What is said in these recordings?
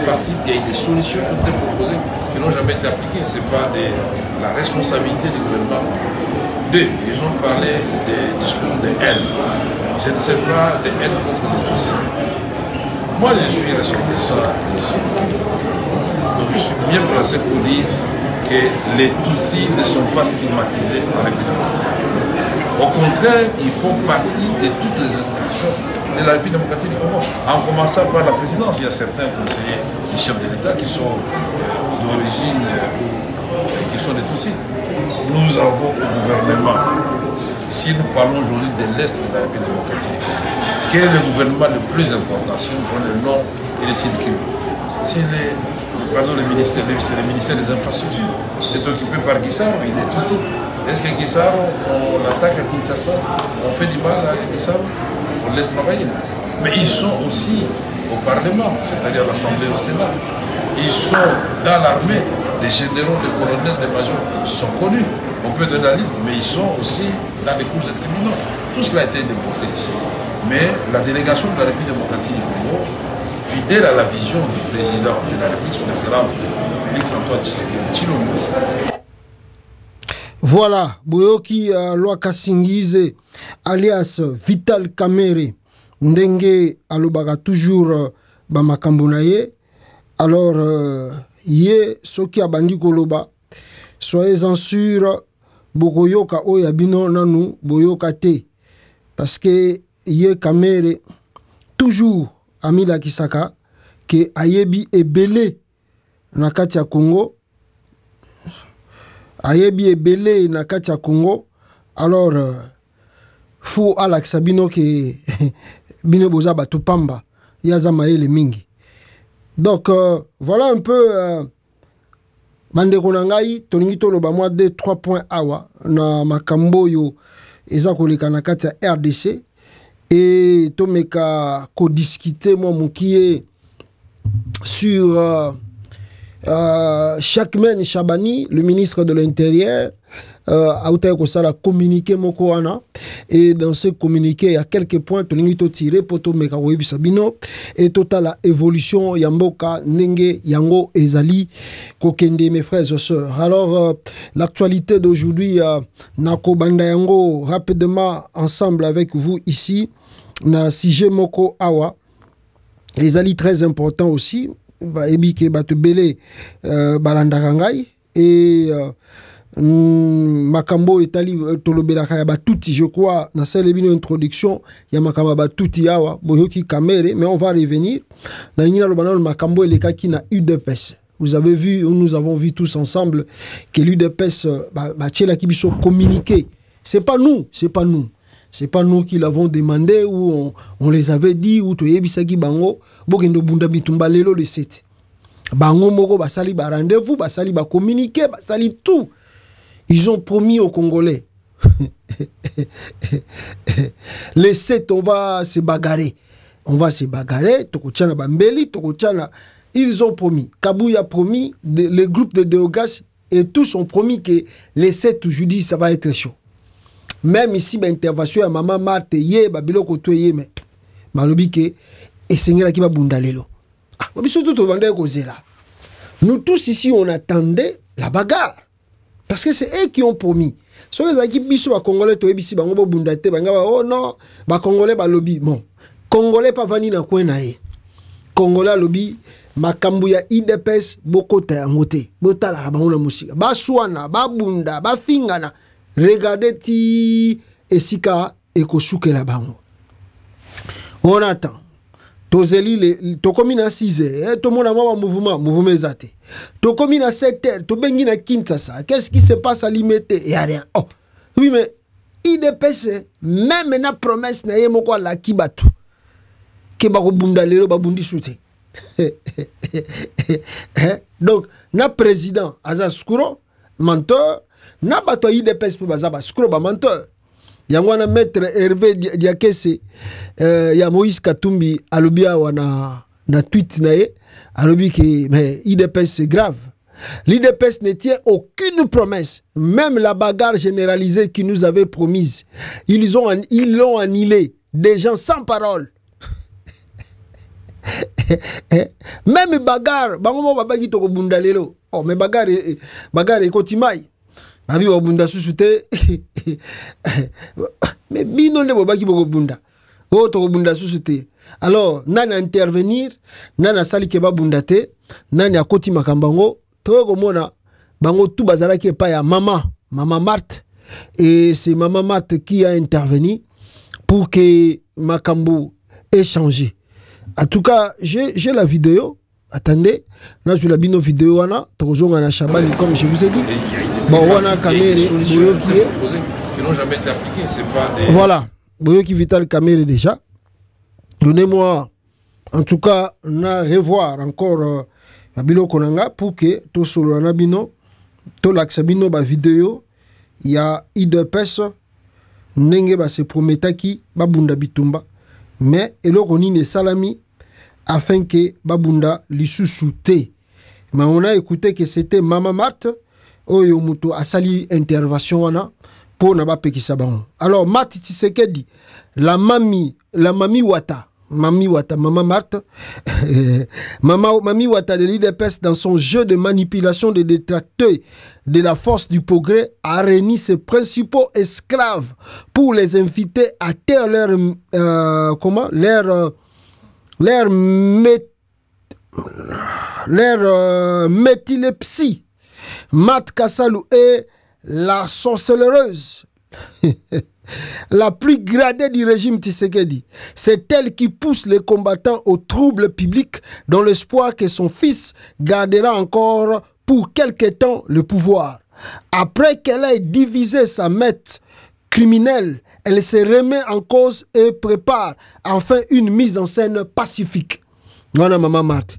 tripartite, il y a eu des solutions qui ont été proposées qui n'ont jamais été appliquées. Ce n'est pas la responsabilité du gouvernement. Deux, ils ont parlé des discours de haine. Je ne sais pas de haine contre les Tutsis. Moi, je suis ressortissant ici. Donc, je suis bien placé pour dire que les Tutsis ne sont pas stigmatisés en République démocratique. Au contraire, ils font partie de toutes les institutions de la République démocratique du Congo. En commençant par la présidence, il y a certains conseillers du chef de l'État qui sont d'origine, qui sont des Tutsis. Nous avons au gouvernement, si nous parlons aujourd'hui de l'Est de la République démocratique, quel est le gouvernement le plus important, si nous prenons le nom et le sud Kivu? C'est le ministère des Infrastructures. C'est occupé par Guissaro, il est Tutsi. Est-ce que Guissaro, on l'attaque à Kinshasa, on fait du mal à Guissaro, on laisse travailler? Mais ils sont aussi au Parlement, c'est-à-dire à l'Assemblée, au Sénat. Ils sont dans l'armée, des généraux, des colonels, des majors, ils sont connus. On peut donner la liste, mais ils sont aussi dans les cours des tribunaux. Tout cela a été démontré ici. Mais la délégation de la République démocratique du Congo, fidèle à la vision du président de la République, son Excellence, Félix-Antoine Tshisekedi, voilà, Boyoki Lwaka Singize, alias Vital Kamerhe, Ndenge alobaka toujours Bamakambunaye. Alors, ye soki abandi koloba, soyez-en sûr, Bokoyoka Oyabino Nanu, Boyoka Te. Parce que ye Kamerhe, toujours Amila Kisaka, que Ayebi ebele na kati ya Congo. Ayebi ebele na kati ya Congo. Alors, fou alakisa bino ke bino boza bato pamba, yaza maele mingi. Donc, voilà un peu bandeko na ngai, tolingi toloba mwa 2-3 points awa na makambo yo eza koleka na kati ya RDC. Et tomeka ko discuter moi mukie sur Chakmen Chabani, le ministre de l'Intérieur, a communiqué Mokoana. Et dans ce communiqué, il y a quelques points to tiré pour to meka Sabino et total évolution Yamboka Nenge Yango Ezali Kokende, mes frères et sœurs. Alors l'actualité d'aujourd'hui, Nako Banda Yango rapidement ensemble avec vous ici. Na Sije Moko Awa, les alliés très importants aussi, Ebike Batebele Balandarangai et Makambo Etali Tolobela Kayaba Touti, je crois, dans cette introduction, il y a Makamba Batouti Awa, Boyoki Kamere, mais on va revenir. Dans l'Inina Lobanal Makambo et les Kaki na UDPS. Vous avez vu, nous avons vu tous ensemble que l'UDPS, Tchela Kibiso communiqué. C'est pas nous, c'est pas nous. C'est pas nous qui l'avons demandé ou on les avait dit ou toyebisaki bango bokendo bunda bitumba lelo le 7. Bango moko basali ba rendez-vous, basali ba communiquer, basali tout. Ils ont promis aux Congolais. Les 7 on va se bagarrer. On va se bagarrer, tokochana bambeli, tokochana. Ils ont promis. Kabou a promis, les groupes de Deogas et tous ont promis que les 7 jeudi ça va être chaud. Même ici, l'intervention à maman Marthe, babilo koto mais balobi ke esengela ki babunda lelo. Ah, surtout to vendre causer là. Nous tous ici on attendait la bagarre parce que c'est eux qui ont promis. So les équipes biso ba congolais to ebisi bango bo bunda te banga ba oh non, ba congolais ba lobby. Bon, congolais pas vani na coin na ye. Congolais lobby makambu ya IDPS bokota ya ngote. Botala ba ngona musika. Ba swana, ba bunda, ba fingana. Regardez ti esika ekosuke la bango. On attend. Tozeli tokomi na 6h, tout le monde a un mouvement ezate. Tokomi na 7h, to bengi na Kinshasa. Qu'est-ce qui se passe à Limete? Il y a rien. Oh. Oui mais IDPS même na promesse na yemo kwa la kibatu. Ke ba ko bunda lelo ba bundi soute. Donc na président Azaskuro menteur. Na bato IDPS pe bazaba skro ba menteur. Yangwana maître Hervé Diakese ya Moïse Katumbi alobi awa na tweet na ye alobi que mais IDPS c'est grave. L'IDPS ne tient aucune promesse, même la bagarre généralisée qu'ils nous avaient promise. Ils l'ont annulé, des gens sans parole. Même bagarre, bango babaki toko bunda lelo. Oh, mais bagarre ekotimai. Babi bunda susute. Mais bino ne babaki boko bunda. Oh, toko bunda susute. Alors, nani intervenir, nani sali keba bunda te, nani akoti makambango, toko mona bango tout bazalaki pa ya maman Marthe. Et c'est maman Marthe qui a intervenu pour que Makambo ait changé. En tout cas, j'ai la vidéo. Attendez, là sur la bino vidéo, on a Chabani, comme je vous ai dit. Bon, on a Kamere, qui n'ont jamais été appliquées. C'est pas des... Voilà, Boyoki Vital Kamere déjà. Donnez-moi, en tout cas, on a revoir encore la bino konanga pour que tout solo on a bino, tout l'axabino ba vidéo. Il y a IDPS, Nenge ba se prometaki babunda bitumba, mais eloko nini salami afin que babunda lisusu te. Mais on a écouté que c'était Mama Marthe oyo muto asali intervention wana pour na ba pekisa bango. Alors Marthe Tshisekedi, la mami Wata, Mama Marthe, Mami Wata de l'IDPS, dans son jeu de manipulation des détracteurs de la force du progrès, a réuni ses principaux esclaves pour les inviter à taire leur méthylepsie. Marthe Kassalou est la sorcelleuse. La plus gradée du régime Tshisekedi. C'est elle qui pousse les combattants au trouble public dans l'espoir que son fils gardera encore pour quelque temps le pouvoir. Après qu'elle ait divisé sa maître criminelle, elle se remet en cause et prépare enfin une mise en scène pacifique. Voilà Maman Marthe.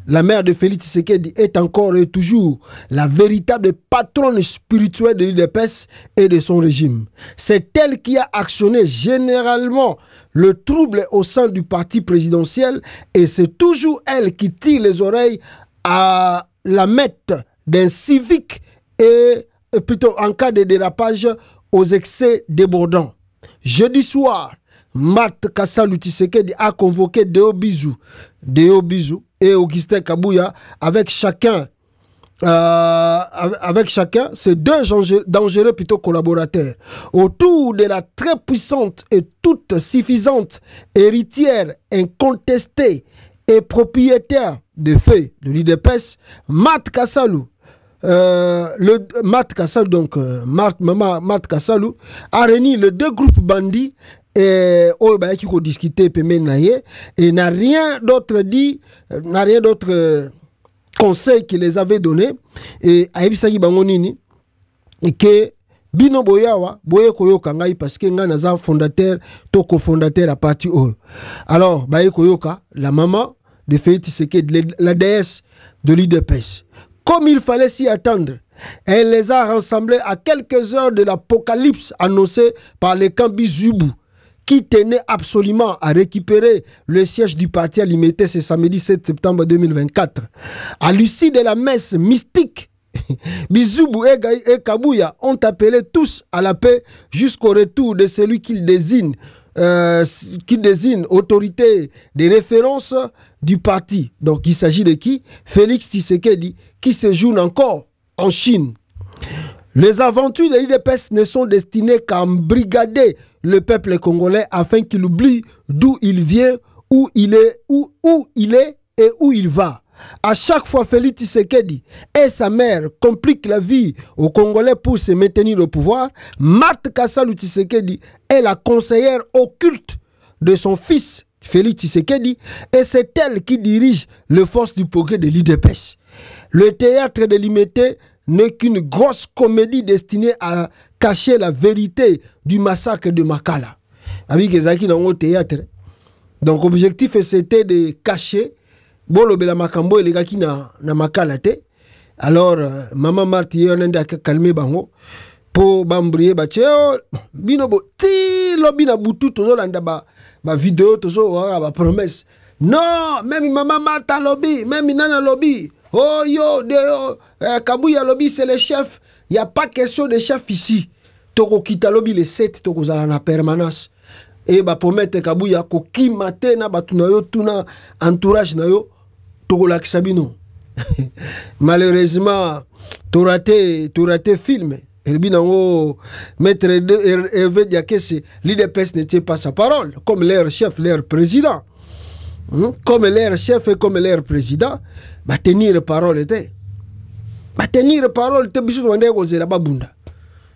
La mère de Félix Tshisekedi est encore et toujours la véritable patronne spirituelle de l'UDPS et de son régime. C'est elle qui a actionné généralement le trouble au sein du parti présidentiel et c'est toujours elle qui tire les oreilles à la maître d'un civique et plutôt en cas de dérapage aux excès débordants. Jeudi soir, Marthe Kassalou Tshisekedi a convoqué Deo Bizou et Augustin Kabouya avec chacun ces deux dangereux plutôt collaborateurs autour de la très puissante et toute suffisante héritière incontestée et propriétaire de fait de l'UDPS, Marthe Kassalou. Marthe Kassalou a réuni les deux groupes bandits et qui ont discuté et n'a rien d'autre dit, n'a rien d'autre conseil qu'il les avait donné et aibisaki bango nini et que bino boyawa boye koyoka ngai parce que nga naza fondateur to cofondateur à parti oyo. Alors baye koyoka la maman de Félix Tshisekedi, la déesse de l'UDPS. Comme il fallait s'y attendre, elle les a rassemblés à quelques heures de l'apocalypse annoncée par les camps Bizubou, qui tenait absolument à récupérer le siège du parti à Limité ce samedi 7 septembre 2024. À l'issue de la messe mystique, Bizubou et Kabouya ont appelé tous à la paix jusqu'au retour de celui qu'ils désignent autorité de référence du parti. Donc il s'agit de qui? Félix Tshisekedi, qui séjourne encore en Chine. Les aventures de l'UDPS ne sont destinées qu'à embrigader le peuple congolais afin qu'il oublie d'où il vient, où il est et où il va. À chaque fois, Félix Tshisekedi et sa mère compliquent la vie aux Congolais pour se maintenir au pouvoir. Marthe Kassalou Tshisekedi est la conseillère occulte de son fils Félix Tshisekedi et c'est elle qui dirige les forces du progrès de l'UDPS. Le théâtre de Limité n'est qu'une grosse comédie destinée à cacher la vérité du massacre de Makala. Avec Ezaki dans le théâtre. Donc l'objectif c'était de cacher Bolo Bela Makambo et les gars qui na Makala te. Alors Maman Marthe on a calmé bango pour bambrier ba cheo binobo ti lobi na butu tozo landa ba vidéo tozo ba promesse. Non, même Maman Marthe lobby, même Nana lobby. Oh yo, Kabouya lobby c'est le chef. Il n'y a pas question de chef ici. Toko kita lobby les 7, toko zala na permanence. et ba promettre kabuya ko kimate na batu na yo tuna entourage na yo tokola kisabino. Malheureusement tu raté film. Et binango maître Hervé Diakese, l'IDPS ne tient pas sa parole comme leur chef, leur président. Comme leur chef et comme leur président, ba tenir parole était. Ba tenir parole te biso wande ko zela babunda.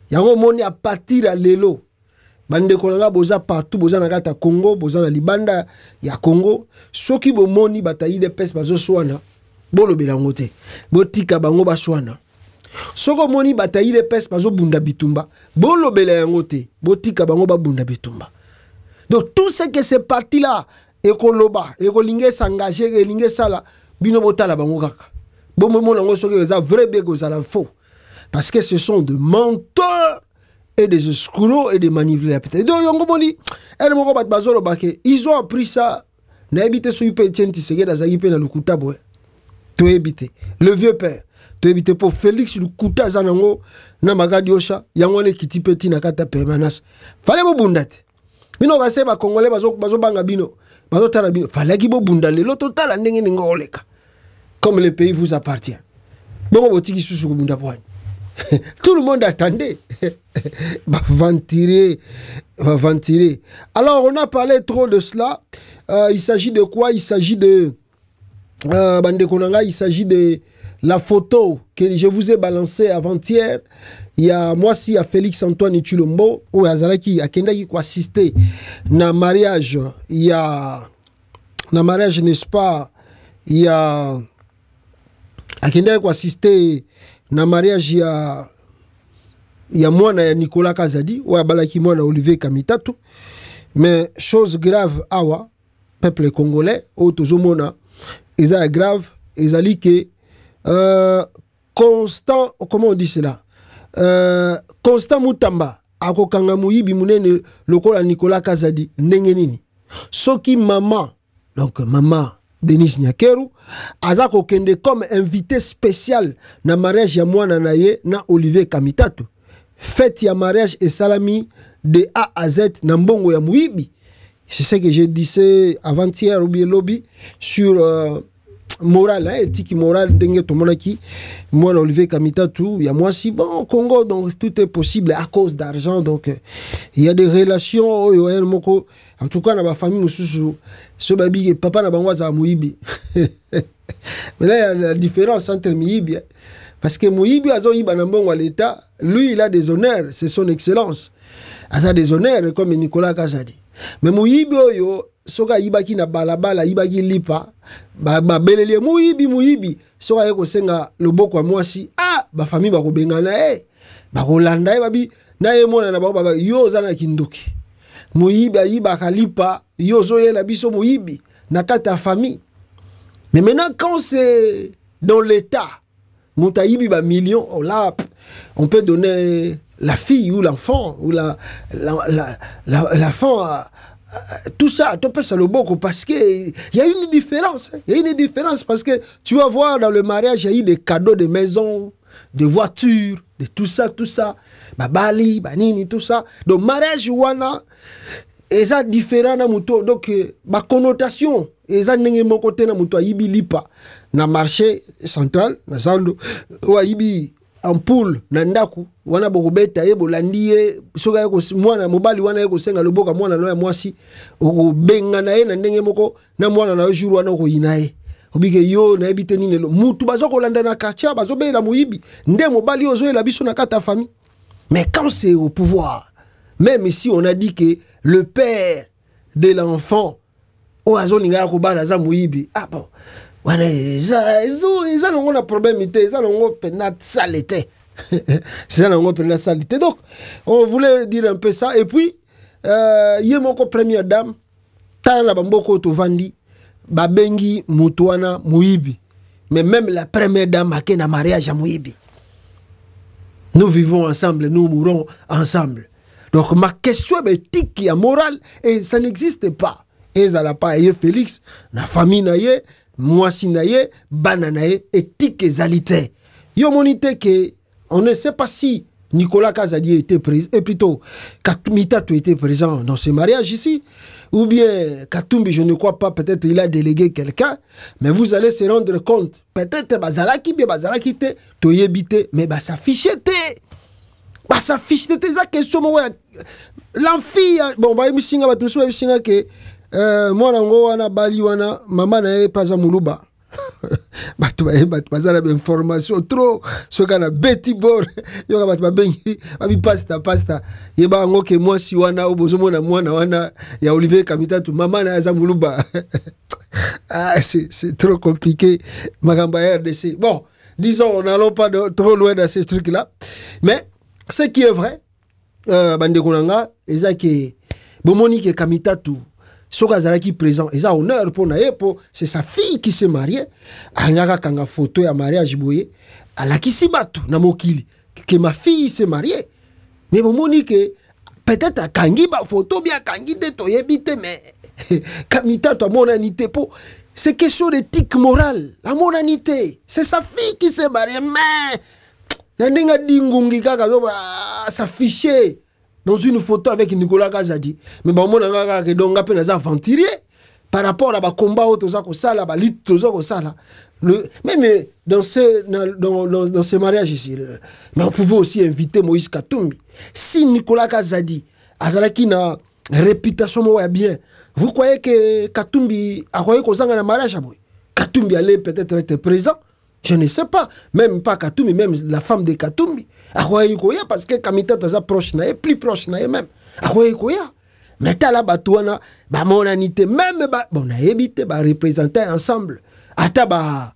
Yango moni à partir à lelo. Bande kolanga boza partout, boza na kata Congo, boza na libanda ya Congo, soki bo moni batayi de pes bazo swana, bolo belango te. Botika bango baswana. Soko moni batayi de pes bazo bunda bitumba, bolo belango te. Botika bango ba bunda bitumba. Donc tout ce que ces partis là ekoloba, ekolinge s'engager, ekolinge sala, bino botala bango kaka. Bon moment nango soki eza vrai bego za la faux. Parce que ce sont de menteurs et des escrocs et des manipulateurs. Donc, ils ont appris ça. Le vieux père. Tu évité pour Félix Lukuta Zanango, Namagadiosha, Yangone Kiti Petit Nakata Permanas. Fallait vous bundate. Bino Rase, ma Congolais, Bazo Bangabino, Bazo Tarabino. Fallait qu'il vous bundale. L'autre total, comme le pays vous appartient. Bon, vous tiki sous bunda poigne. Tout le monde attendait. Va ventiler. Alors, on a parlé trop de cela. Il s'agit de quoi? Il s'agit de... il s'agit de la photo que je vous ai balancée avant-hier. Il y a moi aussi à Félix Antoine Chulombo, ou à Zalaki, à Kendaki, qui assisté na mariage. Il y a... Na mariage, n'est-ce pas? Il y a... À Kendaki, qui assisté... Na mariage ya moi na Nicolas Kazadi ou abalaki moi na Olivier Kamitatu, mais chose grave awa peuple congolais au tozomona eza grave ezali ke Constant, comment on dit cela, Constant Mutamba akokanga muyibi munene lokola Nicolas Kazadi ndenge nini soki maman, donc maman Denis Nyakeru azako kende comme invité spécial na mariage ya mwana na ye na Olivier Kamitatu. Fête ya mariage et salami de A à Z na mbongo ya muibi. C'est ce que j'ai dit avant-hier ou bien lobby sur moral, éthique morale dengue tomonaki mwana Olivier Kamitatu ya moi si bon au Congo, donc tout est possible à cause d'argent, donc il y a des relations moko. En tout cas, dans ma famille, ce baby, papa n'a pas de Mouibi. Mais là, il y a la différence entre Mouibi. Parce que Mouibi, à l'État, lui, il a des honneurs, c'est son excellence. Il a des honneurs, comme Nicolas Kazadi. Mais Mouibi, soka ibaki na balabala, ibaki lipa, belele Mouibi, soka yeko senga loboko moi si, ba famille ba kobengana, ba kolanda, babi, na yemona na ba yo zana kindoki. Moïbi aïba kalipa yozo la biso moïbi nakata famille. Mais maintenant quand c'est dans l'état moutaïbi ba million, oh là on peut donner la fille ou l'enfant ou l'enfant tout ça tu peux ça le beaucoup parce que il y a une différence, il y a une différence parce que tu vas voir dans le mariage il y a eu des cadeaux de maison, de voitures, de tout ça babali banini tout ça. Donc mariage wana eza différent na muto, donc ba connotation eza ndenge moko te na muto ayibi lipa na marché central na zando wa yibi ampoule na ndaku wana bokobeta ye bolandi ye soka yeko mwana mobali wana yeko senga loboka mwana no ya mwasi obenga na ye na ndenge moko na mwana na jour wana ko inaye obike yo na ebite nini mutu bazoko landa na quartier bazobela muyibi nde mobali ozo la biso na kata famille. Mais quand c'est au pouvoir, même ici on a dit que le père de l'enfant au azoninga ko bana za muyibi, bon wana ça non on a problème ité ça non on penat saleté. C'est non on penat saleté. Donc on voulait dire un peu ça et puis yemoko première dame tala bamboko to vandi babengi mutuana muyibi. Mais même la première dame a na mariage à muyibi. Nous vivons ensemble, nous mourrons ensemble. Donc ma question est éthique, et morale, et ça n'existe pas. Et ça n'a pas Félix, la famille naye, moi si bananaye, éthique et zalité. Yo monité que on ne sait pas si Nicolas Kazadi était présent, et plutôt Mitatou était présent dans ce mariage ici, ou bien Katumbi, je ne crois pas, peut-être il a délégué quelqu'un, mais vous allez se rendre compte, peut-être Bazalaki, bien Bazalaki te, Toyebite, mais ça fichait te, ça fichait te, ça question, l'enfille, bon, que moi, wana bali wana, maman n'a pas à Moulouba. Bazala information trop ce qu'on a Betty Bor yo ba bengi abi pasta yeba ngo ke moi si wana obozomo na mwana wana ya Olivier Kamitatu mama na za Muluba. Ah, c'est trop compliqué magamba RDC. Bon, disons n'allons pas trop loin dans ces trucs là, mais ce qui est vrai bande konanga ezaki bomoni ke Kamitatu Soka qui présent, ils ont honneur pour naepo, c'est sa fille qui s'est mariée. Anyaka kanga photo ya mariage boye, ala kisibatu na mokili que ma fille s'est mariée. Mais bon monique peut-être à kangi ba photo bien kangi de toyebite mais kamita to monanité po, c'est question d'éthique morale, la monanité, c'est sa fille qui s'est mariée mais nandenga dingungi kaka s'afficher dans une photo avec Nicolas Kazadi. Mais bon, mon anga que donc appelle les aventuriers par rapport à ba combat auto ça ko sala ba lit to ça ko sala. Même dans ce mariage ici, mais on pouvait aussi inviter Moïse Katumbi. Si Nicolas Kazadi azalaki na réputation mo bien, vous croyez que Katumbi a croyé qu'on s'en a mariage à boy? Katumbi allait peut-être être présent. Je ne sais pas, même pas Katumbi, même la femme de Katumbi. Koya parce que Kamita taza proche na plus proche na même. Koya. Mais t'as la batouana, ba monanité même ba bon na évité ba représenter ensemble. Ata ba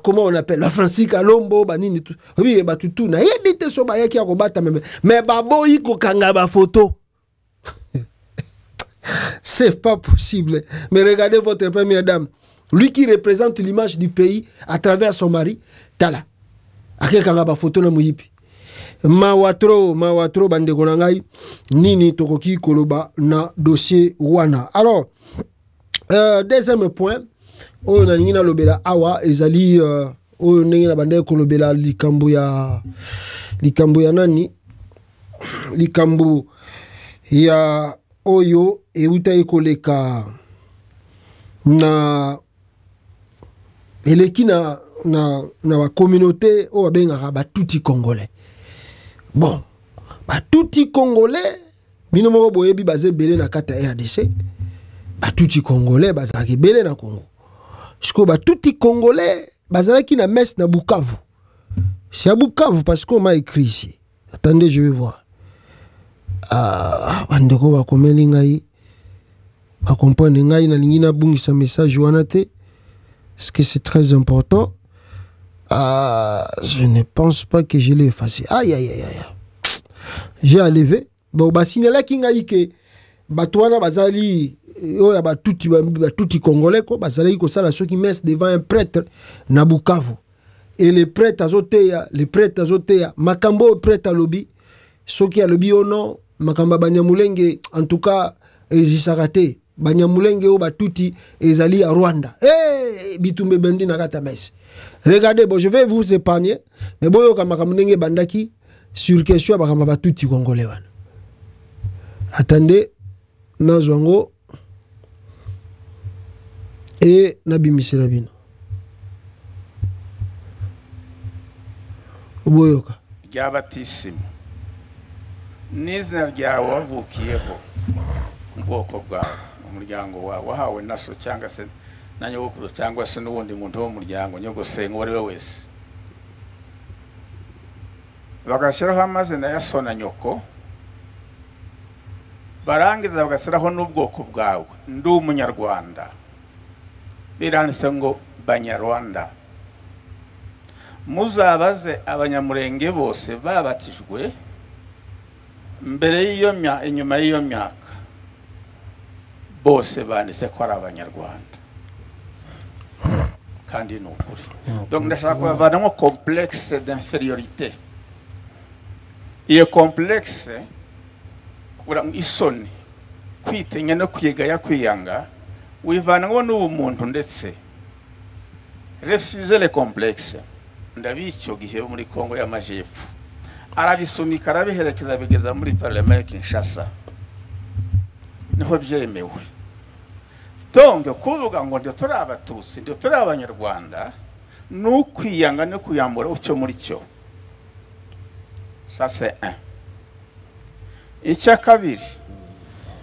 comment on appelle la Francisca Kalombo ba nini tout. Oui ba tout na évité so ba yaki ko bata même. Mais ba boyi ko kanga ba photo. C'est pas possible. Mais regardez votre première dame. Lui qui représente l'image du pays à travers son mari, Tala. Ake kanga ba photo na muyipi. Mawatro bande konangai nini tokoki koloba na dossier wana. Alors deuxième point, on a nina lobela awa ezali on nina bande kolobela likambo ya nani likambo ya oyo euta ekoleka na eleki na ba communauté o benga ba tuti congolais. Bon, ba tuti congolais bino moko boyebi bazé belé na kata RDC. Ba tuti congolais bazaki belé na Congo. Siko ba tuti congolais bazaki na messe na Bukavu. C'est à Bukavu parce qu'on m'a écrit ici. Attendez, je vais voir. Bandeko ba komeli ngai ba comprendre ngai na lingina bungisa message wana te. Est-ce que c'est très important? Je ne pense pas que je l'ai effacé. Aïe. J'ai enlevé. Bon, bah, signalé qu'il y a que Batouana Bazali, tout Congolais, Bazali, ça, ceux qui mettent devant un prêtre, Nabukavu. Et les prêtres azotea, Makambo prêtre à lobby, ceux qui a lobby au nom, Makamba Banyamulenge, en tout cas, Zisarate. Banyamulenge ou batuti ezali à Rwanda. Bitumbe bendi na kata messe. Regardez, bon, je vais vous épargner. Mais bon, yo kamakamulenge bandaki sur question bakama batuti congolais wana. Attendez, nazwango et nabimise na bino. Boyoka. Ryabatisimu. N'izina ryawe wavukiyeho ubwoko bwawe. Umuryango wahawe naso cyangwa se na nyogokuru cyangwa se n'ubundi muntu wo muryango nyogosenga wari we wese bagashyiraho amazina ya so na nyoko barangiza bagashyiraho n'ubwoko bwawe ndi umunyarwanda biranditse ngo banyarwanda muzabaze abanyamurenge bose babatijwe mbere y'iyo inyuma y'iyo myaka bose banditse ko ari abanyarwanda kandi ni ukuri. Donc ndashaka kubavanamo complexe d'infériorité. Iyo complexe kubura isoni kwitinya no kwigaya kwiyanga wivanamo n'ubumuntu ndetse refuser les complexes. Ndabicyo gihe muri Kongo y'Amajepfo arabisunika arabiherekeza bigeza muri parlement ya Kinshasa niho byemewe. Donc kuvuga ngo ndio turi Abatutsi ndio turi Abanyarwanda n'ukwiyanga no kuyambura ucyo muri cyo. Ça c'est un. Icya kabiri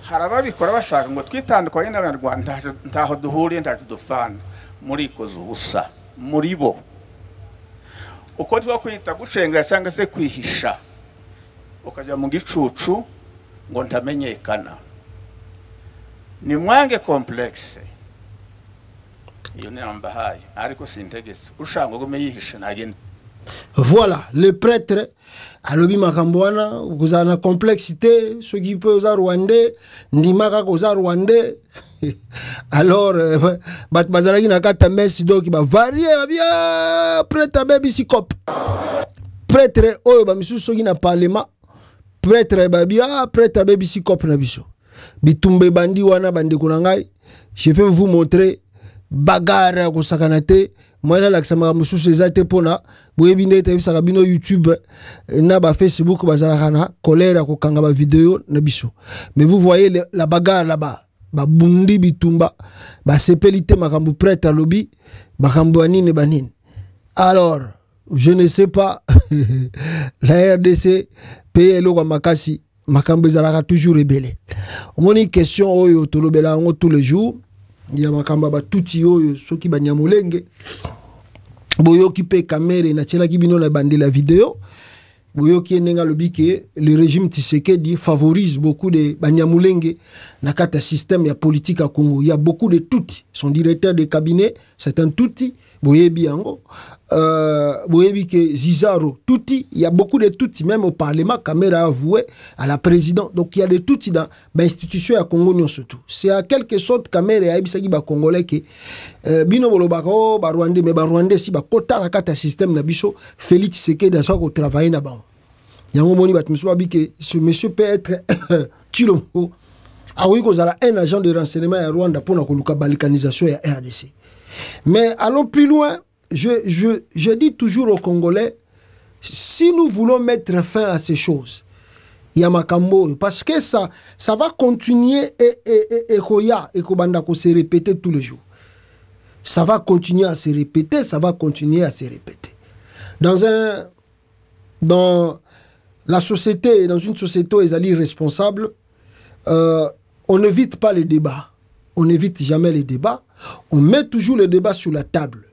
harababikora bashaka ngo twitandukanye n'Abanyarwanda ntaho duhuriye ndaje dufana muri kozo ubusa muri bo. Uko twa kwita gucenga cyangwa se kwihisha ukaja mu gicucu ngo ntamenyekana ni mwange complexe iyo ni ambahaye ariko sintegese ushaka ngo yihisha nagende. Voilà, le prêtre alobi makambo wana kuzana complexité ce qui peut za rwandais ndimaka ko za rwandais. Alors bat bazalaki na kata messe donc ba varier ba bien prêtre baby sikop prêtre oyo ba misusu soki na parlement prêtre ba bien prêtre baby sikop na biso bitumbe bandi wana bandeko na ngai. Je vais vous montrer bagarre ko sakanate moi la ksama mususu ezate pona boyebi ndete bisaka bino YouTube na ba Facebook bazalaka na colère ko kanga ba vidéo na biso. Mais vous voyez la bagarre là-bas. Ba bundi bitumba ba sepelite makambu prêtre lobby makambu anine banine. Alors je ne sais pas la RDC PLO kwa makasi makambu zalaka toujours rebelle. Omoni question oyo tolobela ngo tous les jours ya makamba ba tuti oyo soki banyamulenge boyo ki pe caméra na tshela ki bino na bande la vidéo. Boyoki nenga lobike le régime Tshisekedi favorise beaucoup de Banyamulenge na kata système ya politique à Congo. Il y a beaucoup de Tutsi. Son directeur de cabinet, c'est un Tutsi. Boyebi ango. Boyebi ke Zizaro Tutsi. Il y a beaucoup de Tutsi. Même au Parlement, Kamera a avoué à la présidente. Donc il y a des Tutsi dans l'institution à Congo surtout. C'est à quelque sorte Kamera a ebisaki ba Congolais ke bino bolobako ba Rwandais mais ba Rwandais si ba kota na kata système na biso Félix Tshisekedi a soit travailler na bango. Yango moni bat monsieur babike ce monsieur peut être Chilombo. Ah oui, qu'on a un agent de renseignement à Rwanda pour la balkanisation et la RDC. Mais allons plus loin. Je dis toujours aux Congolais, si nous voulons mettre fin à ces choses, il y a Makambo, parce que ça va continuer et se répéter tous les jours. Ça va continuer à se répéter, ça va continuer à se répéter. Dans la société, dans une société où ils sont irresponsables, on n'évite pas les débats. On n'évite jamais les débats. On met toujours le débat sur la table.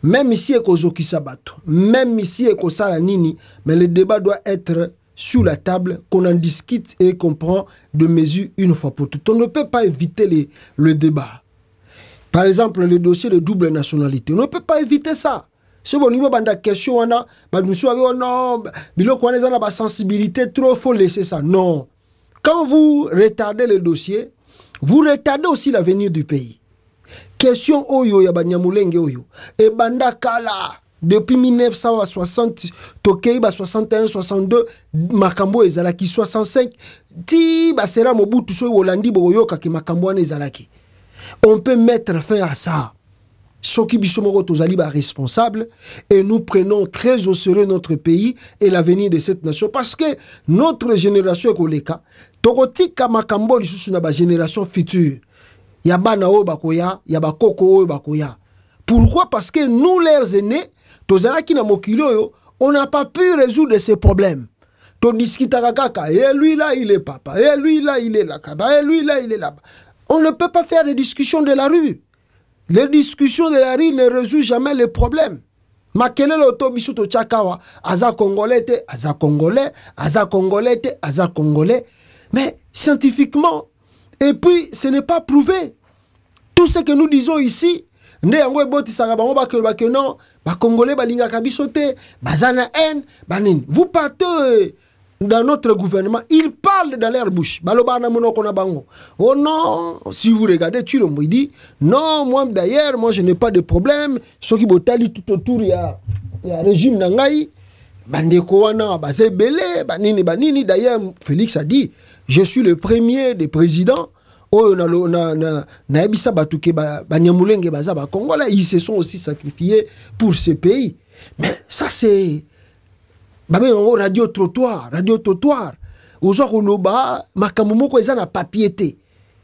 Même ici, Ekozoki Sabato, même ici, Ekosala Nini, mais le débat doit être sur la table, qu'on en discute et qu'on prend de mesures une fois pour toutes. On ne peut pas éviter le débat. Par exemple, le dossier de double nationalité. On ne peut pas éviter ça. C'est bon, niveau de la question, on a, non, la sensibilité, trop, il faut laisser ça. Non. Quand vous retardez le dossier, vous retardez aussi l'avenir du pays. Question Oyo, Yabanyamulenge Oyo. Et Banda Kala, depuis 1960, Tokeiba 61, 62, Makambo Ezalaki 65, Ti Basera Mobutu Soy Wolandi Boyoka ki Makambo Ezalaki. On peut mettre fin à ça. Soki Bisomoro Tozali ba responsable et nous prenons très au sérieux notre pays et l'avenir de cette nation parce que notre génération Koleka Tokotika Makambo lisusu na ba génération future ya bana o bakoya ya bakoko o bakoya. Pourquoi? Parce que nous leurs aînés tozalaki na mokili oyo on n'a pas pu résoudre ces problèmes. To discutaka kaka et lui là il est papa et lui là il est là et lui là il est là. On ne peut pas faire des discussions de la rue. Les discussions de la rue ne résolvent jamais les problèmes. Makele loto biso to chakawa, aza congolais te, aza congolais, aza congolais te, aza congolais. Mais scientifiquement, et puis ce n'est pas prouvé. Tout ce que nous disons ici, ne yango eboti sanga bango ba non, ba congolais balingaka biso te, bazana haine, banini. Vous partez dans notre gouvernement, ils parlent dans leur bouche. Oh non, si vous regardez, tu le dit, non, moi d'ailleurs, moi je n'ai pas de problème. Ce qui botali tout autour, il y a régime Nangaï, Bandeko wana, Bazé Belé, Banini. D'ailleurs, Félix a dit, je suis le premier des présidents. Oh, na ebisa batuke Banyamulenge baza ba Congolais, ils se sont aussi sacrifiés pour ce pays. Mais ça c'est radio trottoir. Il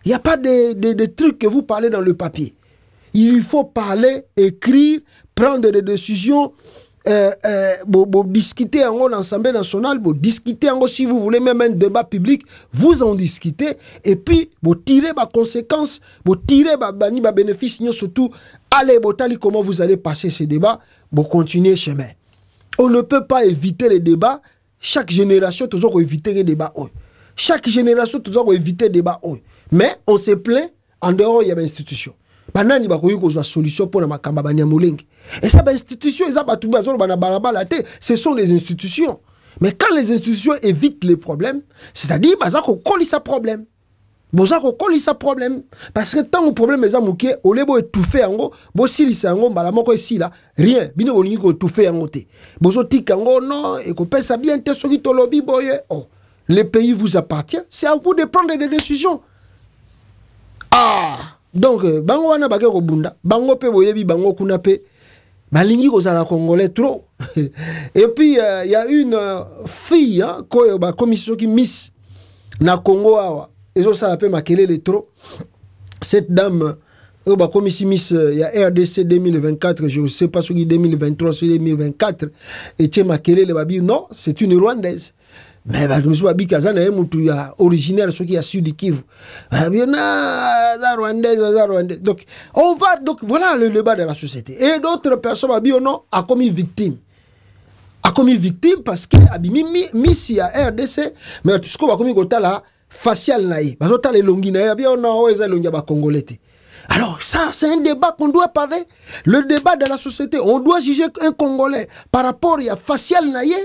n'y a pas de trucs que vous parlez dans le papier. Il faut parler, écrire, prendre des décisions, discuter en l'Assemblée nationale, discuter en si vous voulez même un débat public, vous en discutez, et puis vous tirez les conséquences, vous tirez les bénéfices, surtout, allez, comment vous allez passer ces débats, vous continuez chemin. On ne peut pas éviter les débats. Chaque génération, toujours éviter les débats. Chaque génération, toujours éviter les débats. Mais on se plaint, en dehors, il y a une institution. Maintenant, il y a une solution pour la et ça, institution, ce sont les institutions. Mais quand les institutions évitent les problèmes, c'est-à-dire, qu'on colle ça problème. Problème. Parce que tant que le problème est amouké, au lieu d'étouffer en gros, si c'est en gros, ici là, rien. Bien on dit étouffer en gros. Bozotik en gros, non, et qu'on pense bien, le pays vous appartient, c'est à vous de prendre des décisions. Ah! Donc, bango wana bagé ko bunda, bango pe boyebi bango kuna pe, balingi ko zala congolais trop. Et puis, il y a une fille, hein, commission qui miss na Congo awa. Et ça l'appelle Makelele trop. Cette dame, comme ici, Miss, il y a RDC 2024, je ne sais pas si 2023 ou 2024, et tu Makelele, non, c'est une Rwandaise. Mais je me suis dit que c'est originaire, ce qui a su du Kivu. Rwandaise. Donc, voilà le débat de la société. Et d'autres personnes ont commis victime. A commis victime parce que Miss, il y a RDC, mais tout ce qu'on a commis là, facial naïe. Alors ça, c'est un débat qu'on doit parler. Le débat de la société, on doit juger un Congolais par rapport à facial naïe,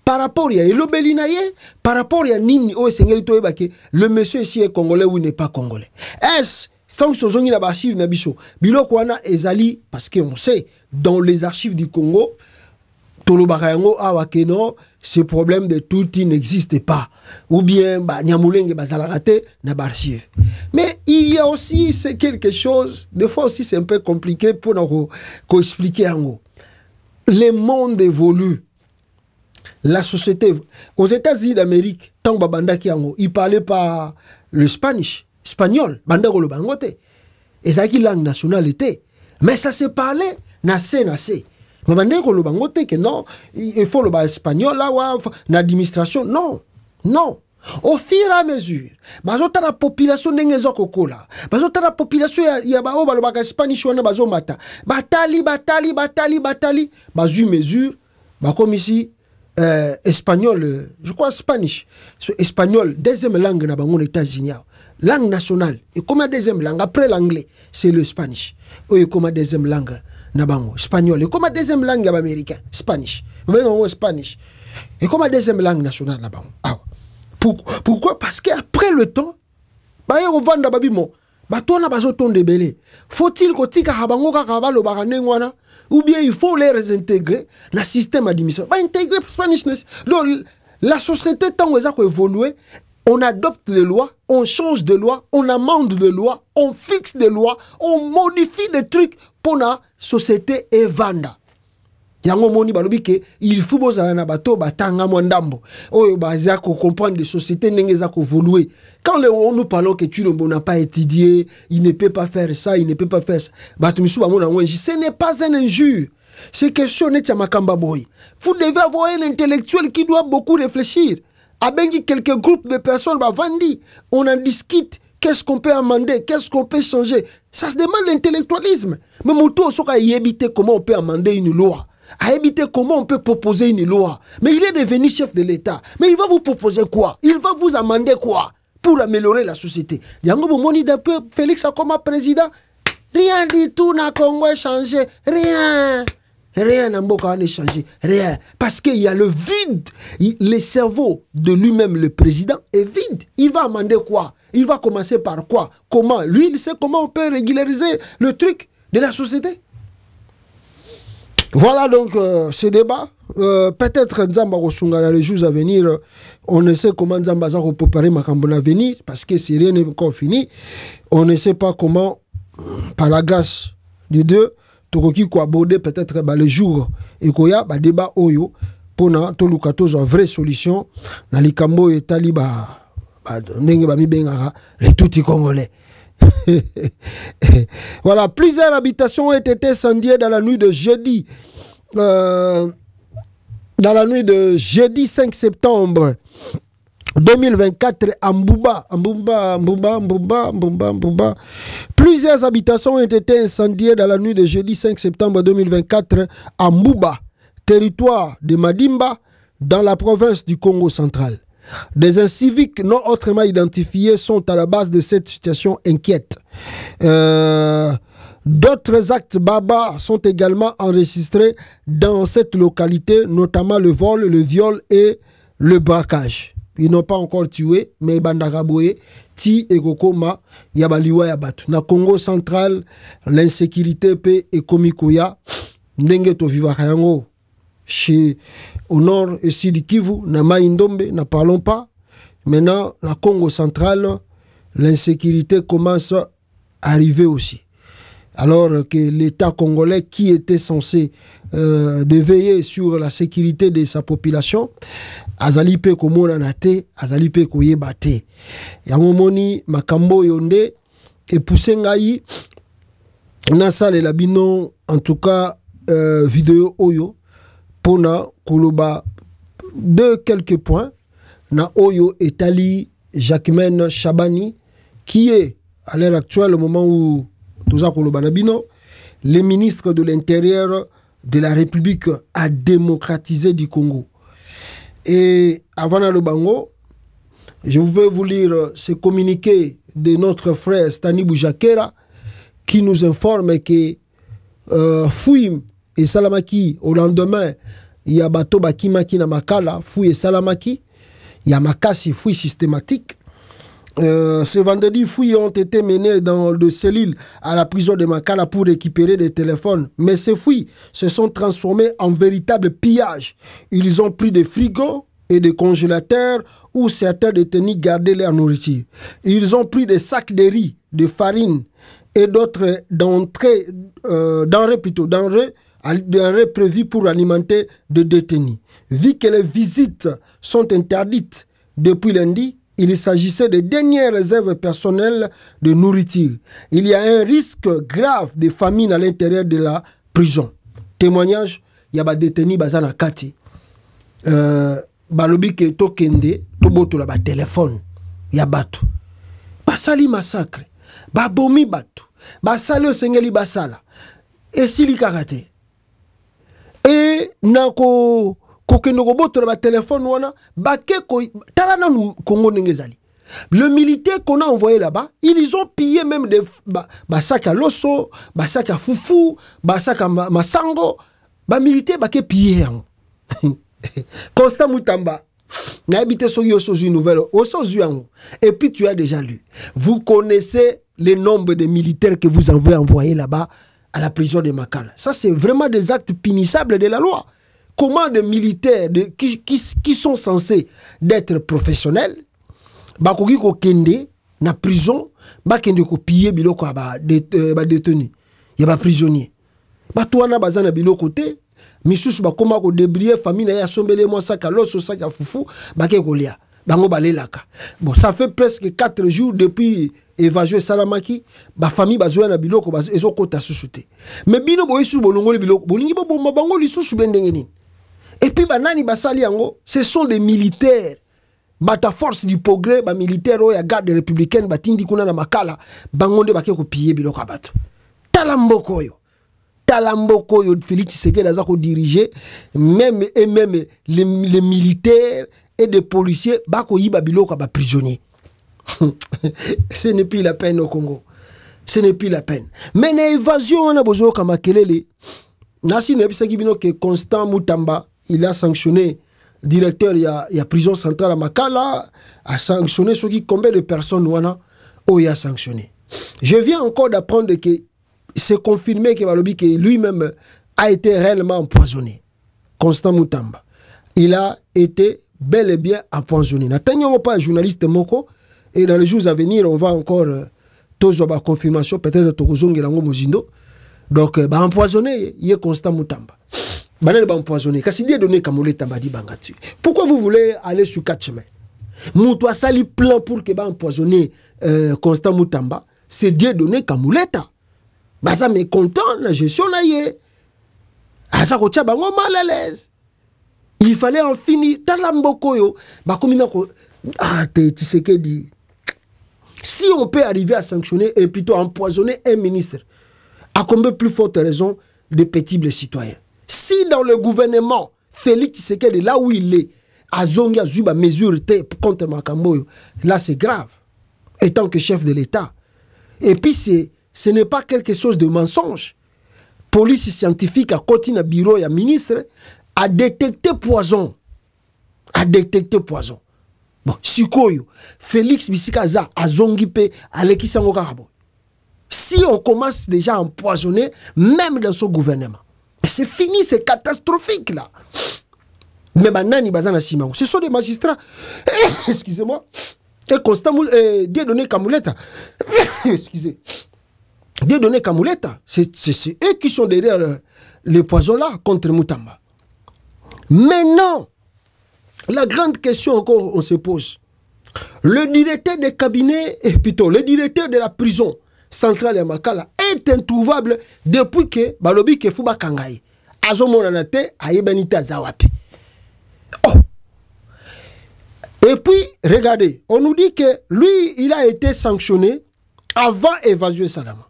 par rapport à elobeli naïe, par rapport à nini o sengelito ebake. Le monsieur ici est Congolais ou il n'est pas Congolais. Est-ce tant que ce sont les archives nabiso, biloko wana ezali parce qu'on sait dans les archives du Congo, Tolobarayango awakeno, ce problème de tout il n'existe pas. Ou bien, Nyamulenge bazalarate na archive. Mais il y a aussi c'est quelque chose, des fois aussi c'est un peu compliqué pour nous expliquer en gros. Le monde évolue. La société, aux États-Unis d'Amérique, tant que qui en ils parlaient pas le espagnol, bandako le bangote. Et ça qui langue nationalité. Mais ça se parlait nassé. Mais bandako le bangote que non, il faut le espagnol là l'administration non. Au fur et à mesure, la population n'engezo kokola. La population ya ba oba le Spanish wana bazo mata. Batali. Bazu mesure, comme ici espagnol, je crois Spanish. Espagnol deuxième langue na bango États-Unis. Langue nationale. Et comme deuxième langue après l'anglais, c'est le Spanish. Et comme deuxième langue na bango espagnol. Et comme deuxième langue américain, Spanish. Mais non Spanish. Et comme deuxième langue nationale na bango. Pourquoi? Parce qu'après le temps, faut-il ou bien il faut les réintégrer dans le système administratif. Intégrer Spanish. Donc, la société, tant qu'on évolue, on adopte des lois, on change de loi, on amende des lois, on fixe des lois, on modifie des trucs pour la société et vendre. Il faut comprendre les sociétés évoluer. Quand on nous parle que tu n'a pas étudié, il ne peut pas faire ça, il ne peut pas faire ça. Ce n'est pas un injure. C'est quelque chose de Makamba Boy. Vous devez avoir un intellectuel qui doit beaucoup réfléchir. Avec quelques groupes de personnes, on en discute. Qu'est-ce qu'on peut amender? Qu'est-ce qu'on peut changer? Ça se demande l'intellectualisme. Mais comment on peut amender une loi? À éviter comment on peut proposer une loi. Mais il est devenu chef de l'État. Mais il va vous proposer quoi? Il va vous amender quoi? Pour améliorer la société. Félix a comme président. Rien du tout n'a Congo changé. Rien. Rien n'a changé. Rien. Parce qu'il y a le vide. Le cerveau de lui-même, le président, est vide. Il va amender quoi? Il va commencer par quoi? Comment? Lui, il sait comment on peut régulariser le truc de la société. Voilà donc ce débat. Peut-être Nzamba Rosunga dans les jours à venir, on ne sait comment Nzamba va préparer Makambona à venir, parce que si rien n'est encore fini, on ne sait pas comment, par la grâce de Dieu, Tokoki ko aborder peut-être le jour et koya débat oyo pona toluka tozwa vraie solution na likambo etali ndenge bamibengaka les tuti congolais. Voilà, plusieurs habitations ont été incendiées dans la nuit de jeudi. Dans la nuit de jeudi 5 septembre 2024 à Mbouba. Plusieurs habitations ont été incendiées dans la nuit de jeudi 5 septembre 2024 à Mbouba, territoire de Madimba, dans la province du Congo central. Des inciviques non autrement identifiés sont à la base de cette situation inquiète. D'autres actes barbares sont également enregistrés dans cette localité, notamment le vol, le viol et le braquage. Ils n'ont pas encore tué, mais Bandaraboye, Ti et Gokoma, Yabaliwa Yabatu. Na Congo central, l'insécurité et Komikoya, Ndenge to Vivakayango, chez au nord et sud Kivu, na Maïndombe, n'en parlons pas. Maintenant, la Congo central, l'insécurité commence à arriver aussi. Alors que l'État congolais, qui était censé de veiller sur la sécurité de sa population, azali pe komona nate, azali pe koyeba te. Yango moni makambo yonde et poussé ngai nasa le labino en tout cas vidéo oyo pona koloba de quelques points na oyo etali Jacquemaine Chabani qui est à l'heure actuelle au moment où le ministre de l'Intérieur de la République a démocratisé du Congo. Et avant le Bango, je vais vous lire ce communiqué de notre frère Stani Boujakera qui nous informe que Fouim et Salamaki, au lendemain, il y a Bato Bakimaki na Makala, Fouim et Salamaki, il y a Makasi, Fouim systématique. Ce vendredi, fouilles ont été menées dans le cellule à la prison de Makala pour récupérer des téléphones. Mais ces fouilles se sont transformées en véritable pillage. Ils ont pris des frigos et des congélateurs où certains détenus gardaient leur nourriture. Ils ont pris des sacs de riz, de farine et d'autres denrées prévues pour alimenter des détenus. Vu que les visites sont interdites depuis lundi, il s'agissait des dernières réserves personnelles de nourriture. Il y a un risque grave de famine à l'intérieur de la prison. Témoignage, il y a des détenus bazana kati. Balobi ke to kende, to boto la ba téléphone. Il y a bato. Basali massacre. Babomi bato. Basali osengeli basala. Et sili karate. Et nako le militaire qu'on a envoyé là-bas, ils ont pillé même des sacs à loso, des sacs à foufou, des sacs à masango, des militaires qui pillé. Constant Moutamba, n'habitez sur une nouvelle, et puis tu as déjà lu. Vous connaissez le nombre de militaires que vous avez envoyés là-bas à la prison de Makala. Ça, c'est vraiment des actes punissables de la loi. Comment des militaires qui sont censés d'être professionnels, bakoki ko kende na prison, bakende ko piller biloko ba détenu, ya ba prisonnier. Ba toana bazana biloko te, misusu ba koma ko débrouiller famille na ya sombele mo saka loso saka fufu, bake ko lia. Bango balelaka. Bon, ça fait presque 4 jours depuis évasion Salamaki, ba famille bazoya na biloko ezo kota susute. Mais bino boyesu bolongoli biloko, bolingi bo bomba bango lisusu bendengeni. Et puis, banani basali yango, ce sont des militaires. Bata force du progrès, ba militaire oya garde républicaine, batindi kuna na Makala, bangonde bake ko piller biloko abato. Talamboko yo. Talamboko yo Félix Tshisekedi aza ko diriger même les militaires et des policiers bako yiba biloko ba prisonniers. Ce n'est plus la peine au Congo. Ce n'est plus la peine. Mais l'évasion on a besoin kama kelele. Nasi nebisaki bino que Constant Moutamba il a sanctionné directeur il y a prison centrale à Makala, a sanctionné ceux qui combien de personnes il a sanctionné. Je viens encore d'apprendre que c'est confirmé que lui-même a été réellement empoisonné. Constant Moutamba. Il a été bel et bien empoisonné. N'atteignons pas un journaliste Moko et dans les jours à venir on va encore tous avoir confirmation peut-être Tokozonge Lango Mozindo. Donc empoisonné il est Constant Moutamba. banane ba empoisonné. Kasi Dieu donné Kamoleta badi bangatu. Pourquoi vous voulez aller sur 4 chemins? Moutou a sali plan pour que ba empoisonner Constant Mutamba. C'est Dieu donné Kamoleta. Baza mécontent la gestion na ye. Asa kocha bango mal à l'aise. Il fallait en finir. Talambokoyo. Ba komina ko ah tu sais que dit. Si on peut arriver à sanctionner et plutôt empoisonner un ministre, à combien plus forte raison de petits citoyens? Si dans le gouvernement, Félix Tshisekedi, là où il est, à Zongi Azuba mesure contre Makamboyo, là c'est grave, étant que chef de l'État. Et puis ce n'est pas quelque chose de mensonge. Police scientifique à côté du bureau et ministre a détecté poison. A détecté poison. Bon, Sikoyo, Félix Bisikaza, Azongipe, Alekisango Karabo. Si on commence déjà à empoisonner, même dans son gouvernement, c'est fini, c'est catastrophique là. Mais Banani Bazana Simon, ce sont des magistrats, excusez-moi, et Constant Dieudonné Kamoleta, excusez, Dieudonné Kamoleta, c'est eux qui sont derrière les poisons là contre Mutamba. Mais non! La grande question encore, on se pose. Le directeur de cabinet, et plutôt le directeur de la prison centrale de Makala est introuvable depuis que Balobi Kefuba Kangai. Azomonanate Ayebanite Azawapi. Oh! Et puis, regardez, on nous dit que lui, il a été sanctionné avant Évasion Salama.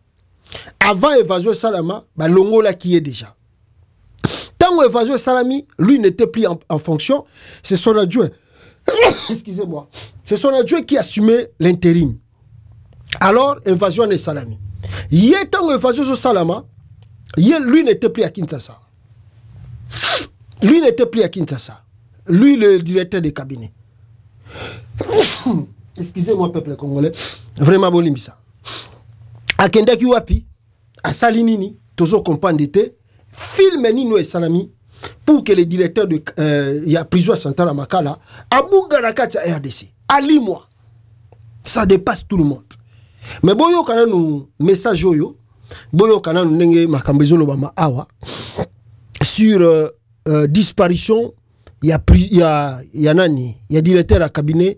Avant Évasion Salama, Longola qui est déjà. Tant qu'Évasion Salami, lui n'était plus en fonction, c'est son adjoint. Excusez-moi. C'est son adjoint qui assumait l'intérim. Alors, Évasion de Salami. Tant qu'Évasion Salama, lui n'était plus à Kinshasa. Lui n'était plus à Kinshasa. Lui, le directeur des cabinets. Excusez-moi, peuple congolais. Vraiment, Bolimbisa. À Kendaki Wapi, à Salinini, Tozo Kompandete, filme Nino et Salami pour que les directeurs de la prison centrale à Makala à Bougarakati à RDC. Ali moi. Ça dépasse tout le monde. Mais boyo kana nous message yo boyo kana nous nenge makambezo lobama awa sur disparition il y a nani il y a directeur à cabinet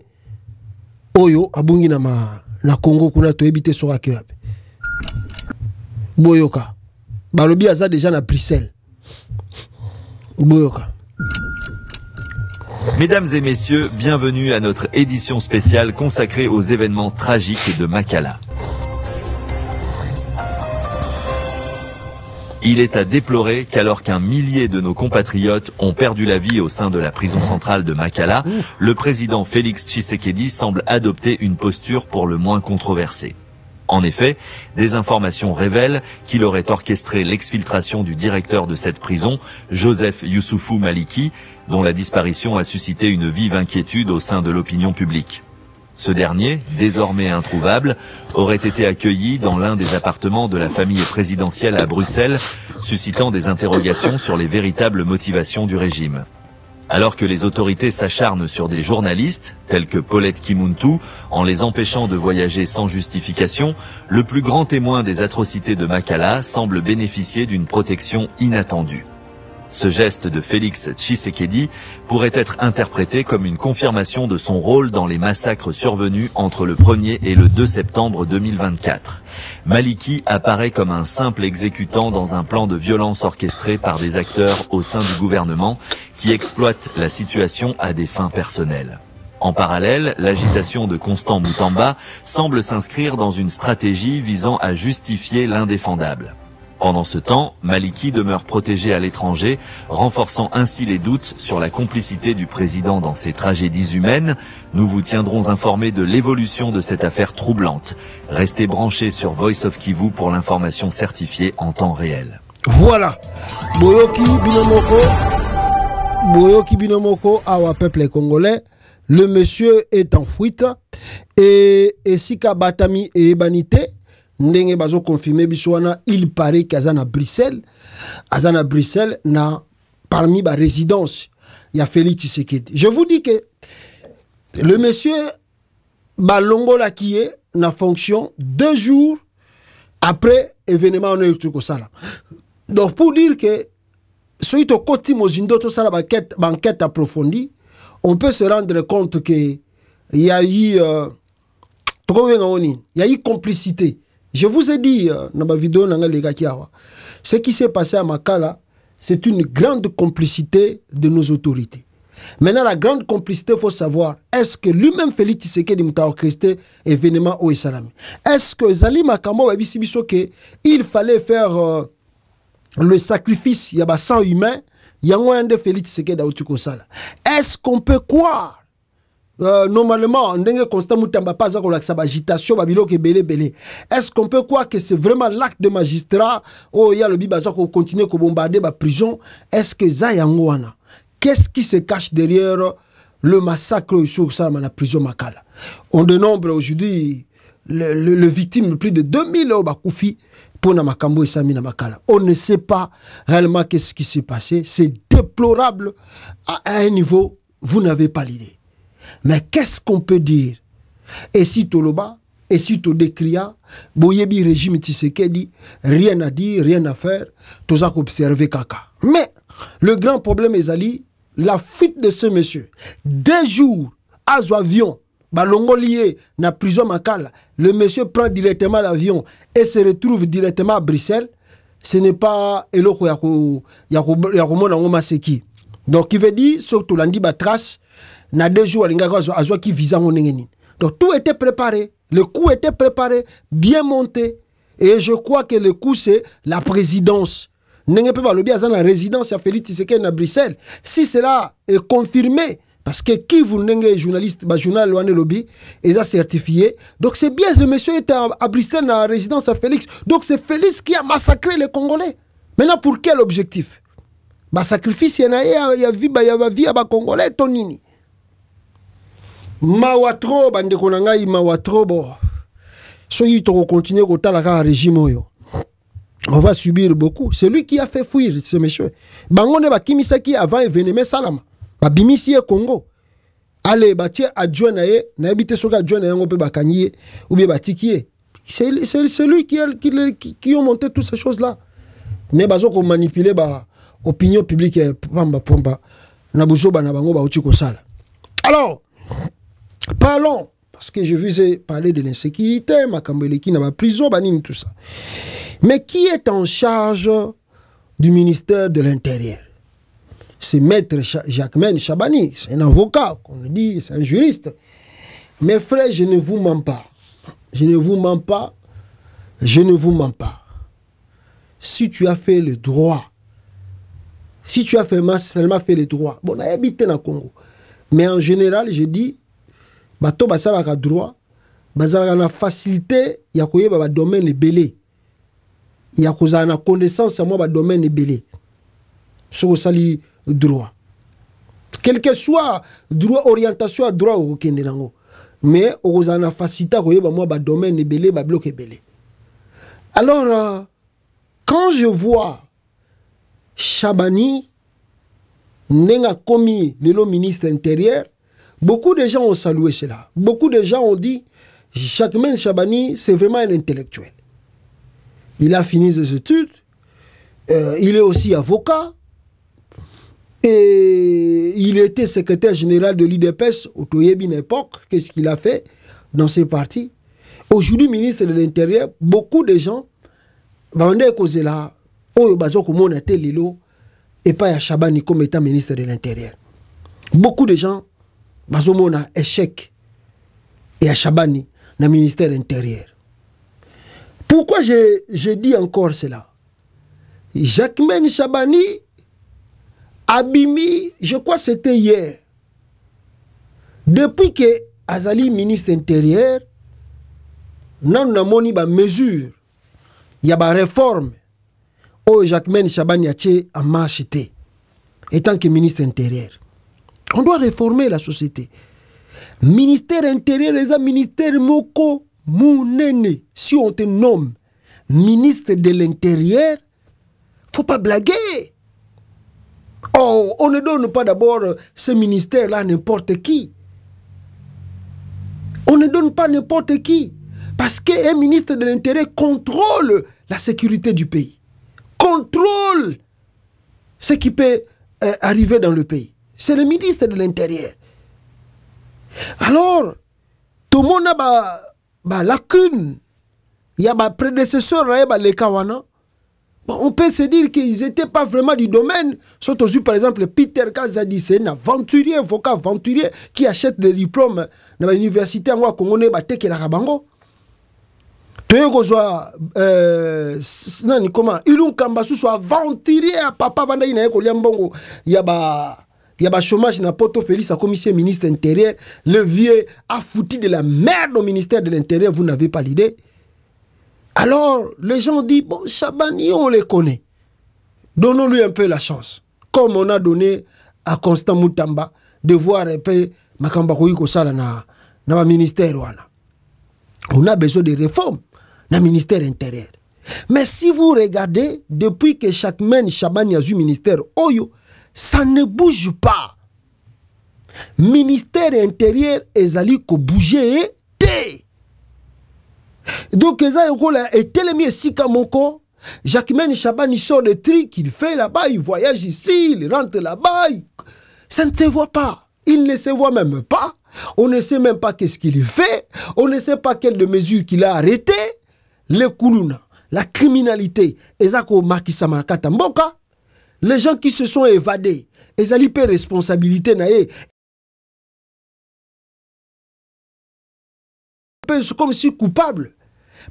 oyo abungi na Congo kuna to ebité soka keape boyoka Balobi aza déjà na Bruxelles. Boyoka. Mesdames et messieurs, bienvenue à notre édition spéciale consacrée aux événements tragiques de Makala. Il est à déplorer qu'alors qu'un millier de nos compatriotes ont perdu la vie au sein de la prison centrale de Makala, le président Félix Tshisekedi semble adopter une posture pour le moins controversée. En effet, des informations révèlent qu'il aurait orchestré l'exfiltration du directeur de cette prison, Joseph Youssoufou Maliki, dont la disparition a suscité une vive inquiétude au sein de l'opinion publique. Ce dernier, désormais introuvable, aurait été accueilli dans l'un des appartements de la famille présidentielle à Bruxelles, suscitant des interrogations sur les véritables motivations du régime. Alors que les autorités s'acharnent sur des journalistes, tels que Paulette Kimuntu, en les empêchant de voyager sans justification, le plus grand témoin des atrocités de Makala semble bénéficier d'une protection inattendue. Ce geste de Félix Tshisekedi pourrait être interprété comme une confirmation de son rôle dans les massacres survenus entre le 1er et le 2 septembre 2024. Maliki apparaît comme un simple exécutant dans un plan de violence orchestré par des acteurs au sein du gouvernement qui exploitent la situation à des fins personnelles. En parallèle, l'agitation de Constant Mutamba semble s'inscrire dans une stratégie visant à justifier l'indéfendable. Pendant ce temps, Maliki demeure protégé à l'étranger, renforçant ainsi les doutes sur la complicité du président dans ces tragédies humaines. Nous vous tiendrons informés de l'évolution de cette affaire troublante. Restez branchés sur Voice of Kivu pour l'information certifiée en temps réel. Voilà. Boyoki Binomoko, awa peuple congolais. Le monsieur est en fuite. Et Sika Batami et Ebanité. Ndenge bazo confirmé biswana, il paraît qu'Azana Bruxelles, na parmi ba résidence, il y a Félix Tshisekedi. Je vous dis que le monsieur Balongola qui est na fonction 2 jours après événement on a eu tout ça là. Donc pour dire que celui qui côté Mozindo, tout ça, la banquette approfondie, on peut se rendre compte qu'il y a eu complicité. Je vous ai dit dans ma vidéo, ce qui s'est passé à Makala, c'est une grande complicité de nos autorités. Maintenant, la grande complicité, il faut savoir, est-ce que lui-même Félix Tshisekedi Mouta orchestré événement au Salami? Est-ce que Zali Makamo a dit qu'il fallait faire le sacrifice, il y a 100 humains, il y a un de Félix Tshisekedi Aoutuko Sala? Est-ce qu'on peut croire normalement, on ne constate pas agitation, est-ce qu'on peut croire que c'est vraiment l'acte de magistrat où il y a le bibazo qui continue à bombarder la prison? Est-ce que ça y a qu'est-ce qui se cache derrière le massacre sur la prison Makala? On dénombre aujourd'hui le victime plus de 2000 au Bakoufi pour Namakambo et Sami Namakala. On ne sait pas réellement qu'est-ce qui s'est passé. C'est déplorable à un niveau, vous n'avez pas l'idée. Mais qu'est-ce qu'on peut dire? Et si Toloba, et si Todekria, Boyebi régime Tshisekedi, rien à dire, rien à faire, tout ça qu'observer caca. Mais le grand problème est Ali, la fuite de ce monsieur. 2 jours, à avion, balongo lié na prison Makala, le monsieur prend directement l'avion et se retrouve directement à Bruxelles. Ce n'est pas Eloko Yakomo Maseki. Donc il veut dire, surtout l'andi trace, na 2 jours, qui visa. Donc tout était préparé, le coup était préparé, bien monté. Et je crois que le coup c'est la présidence. N'est pas le bien la résidence à Félix Tshisekedi à Bruxelles. Si cela est confirmé, parce que qui vous n'engagez journaliste, journal loin lobby, et a certifié. Donc c'est bien le monsieur était à Bruxelles dans la résidence à Félix. Donc c'est Félix qui a massacré les Congolais. Maintenant pour quel objectif? Sacrifice, il y a vie à Congolais, Tonini. Mawatro, bande konangai mawatro, bon. Soyez to continuer au talaka régime oyo. On va subir beaucoup. C'est lui qui a fait fuir ce monsieur. Bangone ba kimisaki avant événement salama. Ba bimisi Congo. Allez, ba tie adjoint na habité soka adjoint na yango pe ba kanyi ou bien ba tikié. C'est lui qui ont monté toutes ces choses là. Mais bazo ko manipuler ba opinion publique pamba pomba na buzoba na bango ba otiko sala. Alors, parlons, parce que je vous ai parlé de l'insécurité, Makambeleki n'a pas prison, banine, tout ça. Mais qui est en charge du ministère de l'Intérieur? C'est Maître Jacquemain Chabani, c'est un avocat, qu'on dit, c'est un juriste. Mes frères, je ne vous mens pas. Je ne vous mens pas. Je ne vous mens pas. Si tu as fait le droit, si tu as seulement fait le droit, bon, on a habité dans le Congo. Mais en général, je dis, bato basalaka droit, basalaka na facilité, ya koyeba ba domaine belé. Ya kozala na connaissance à moi ba domaine belé. So sali droit. Quel que soit droit orientation à droit au kende nango. Mais ozala na facilité koyeba moi ba domaine belé, ba bloc belé. Alors quand je vois Chabani n'enga commis le ministre intérieur, beaucoup de gens ont salué cela. Beaucoup de gens ont dit Jacquemain Chabani, c'est vraiment un intellectuel. Il a fini ses études. Il est aussi avocat. Et il était secrétaire général de l'IDPS au Toyebin époque. Qu'est-ce qu'il a fait dans ses partis? Aujourd'hui, ministre de l'Intérieur, beaucoup de gens et pas à Chabani comme étant ministre de l'Intérieur. Beaucoup de gens bazomona échec et à Chabani dans le ministère intérieur. Pourquoi je dis encore cela? Jacquemain Chabani Abimi, je crois que c'était hier. Depuis que Azali ministre intérieur, nous avons mis des mesures, il y a des réformes. Oh, Jacquemain Chabani a marché étant que ministre intérieur. On doit réformer la société. Ministère intérieur, les ministères moko mounene. Si on te nomme ministre de l'Intérieur, faut pas blaguer. Oh, on ne donne pas d'abord ce ministère-là à n'importe qui. On ne donne pas n'importe qui. Parce qu'un ministre de l'Intérieur contrôle la sécurité du pays. Contrôle ce qui peut arriver dans le pays. C'est le ministre de l'Intérieur. Alors, tout le monde a lacune. Il y a des prédécesseurs, les Kawana. Bon, on peut se dire qu'ils n'étaient pas vraiment du domaine. Surtout, par exemple, Peter Kazadi, c'est un aventurier, un avocat aventurier qui achète des diplômes dans l'université en Congolais, Bateke la Rabango. Comment Ilun Kambasu soit aventurier, papa Banda Ina Koliambongo. Il y a chômage dans Poto Félix, à commissaire ministre intérieur. Le vieux a foutu de la merde au ministère de l'Intérieur, vous n'avez pas l'idée. Alors, les gens disent, bon, Chabani, on les connaît. Donnons-lui un peu la chance. Comme on a donné à Constant Moutamba de voir un peu Makamba Koyiko Sala dans le ministère. On a besoin de réformes dans le ministère intérieur. Mais si vous regardez, depuis que chaque semaine Chabani a eu ministère Oyo, ça ne bouge pas. Ministère intérieur, ezali ko bouger té. Donc, et Télémi et Sikamoko, Jacquemaine Chabani sort de tri qu'il fait là-bas, il voyage ici, il rentre là-bas. Ça ne se voit pas. Il ne se voit même pas. On ne sait même pas qu'est-ce qu'il fait. On ne sait pas quelles de mesures qu'il a arrêtées. Les Koulouna, la criminalité, Ezako Makisa Makata Mboka, les gens qui se sont évadés, Ezali pe responsabilité nae. Comme si coupable.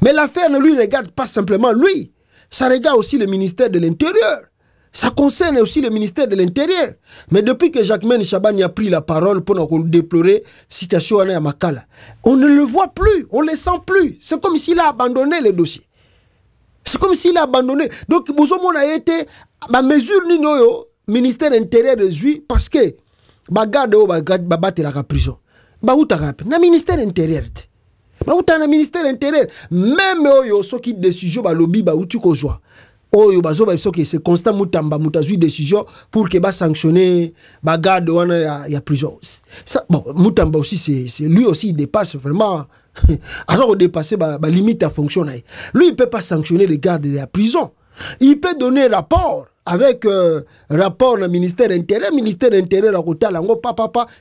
Mais l'affaire ne lui regarde pas simplement lui. Ça regarde aussi le ministère de l'Intérieur. Ça concerne aussi le ministère de l'Intérieur. Mais depuis que Jacquemaine Chabani a pris la parole pour nous déplorer la situation à Makala, on ne le voit plus, on ne le sent plus. C'est comme s'il a abandonné le dossier. C'est comme s'il a abandonné. Donc, Bouzomon a été, ma mesure n'inoyo, ministère intérieur de Zui, parce que, garde au battre la prison. Na ministère intérieur. Na ministère intérieur. Même oyo, ceux qui décision, lobby, tu kozwa. Oyo, c'est constant Moutamba, Moutazui décision pour que sanctionner, garde ya prison. Ça, bon, Moutamba aussi, c'est lui aussi, il dépasse vraiment. Alors, dépasser la limite à fonctionner. Lui, il ne peut pas sanctionner les gardes de la prison. Il peut donner rapport avec rapport au ministère intérieur. Ministère intérieur à côté,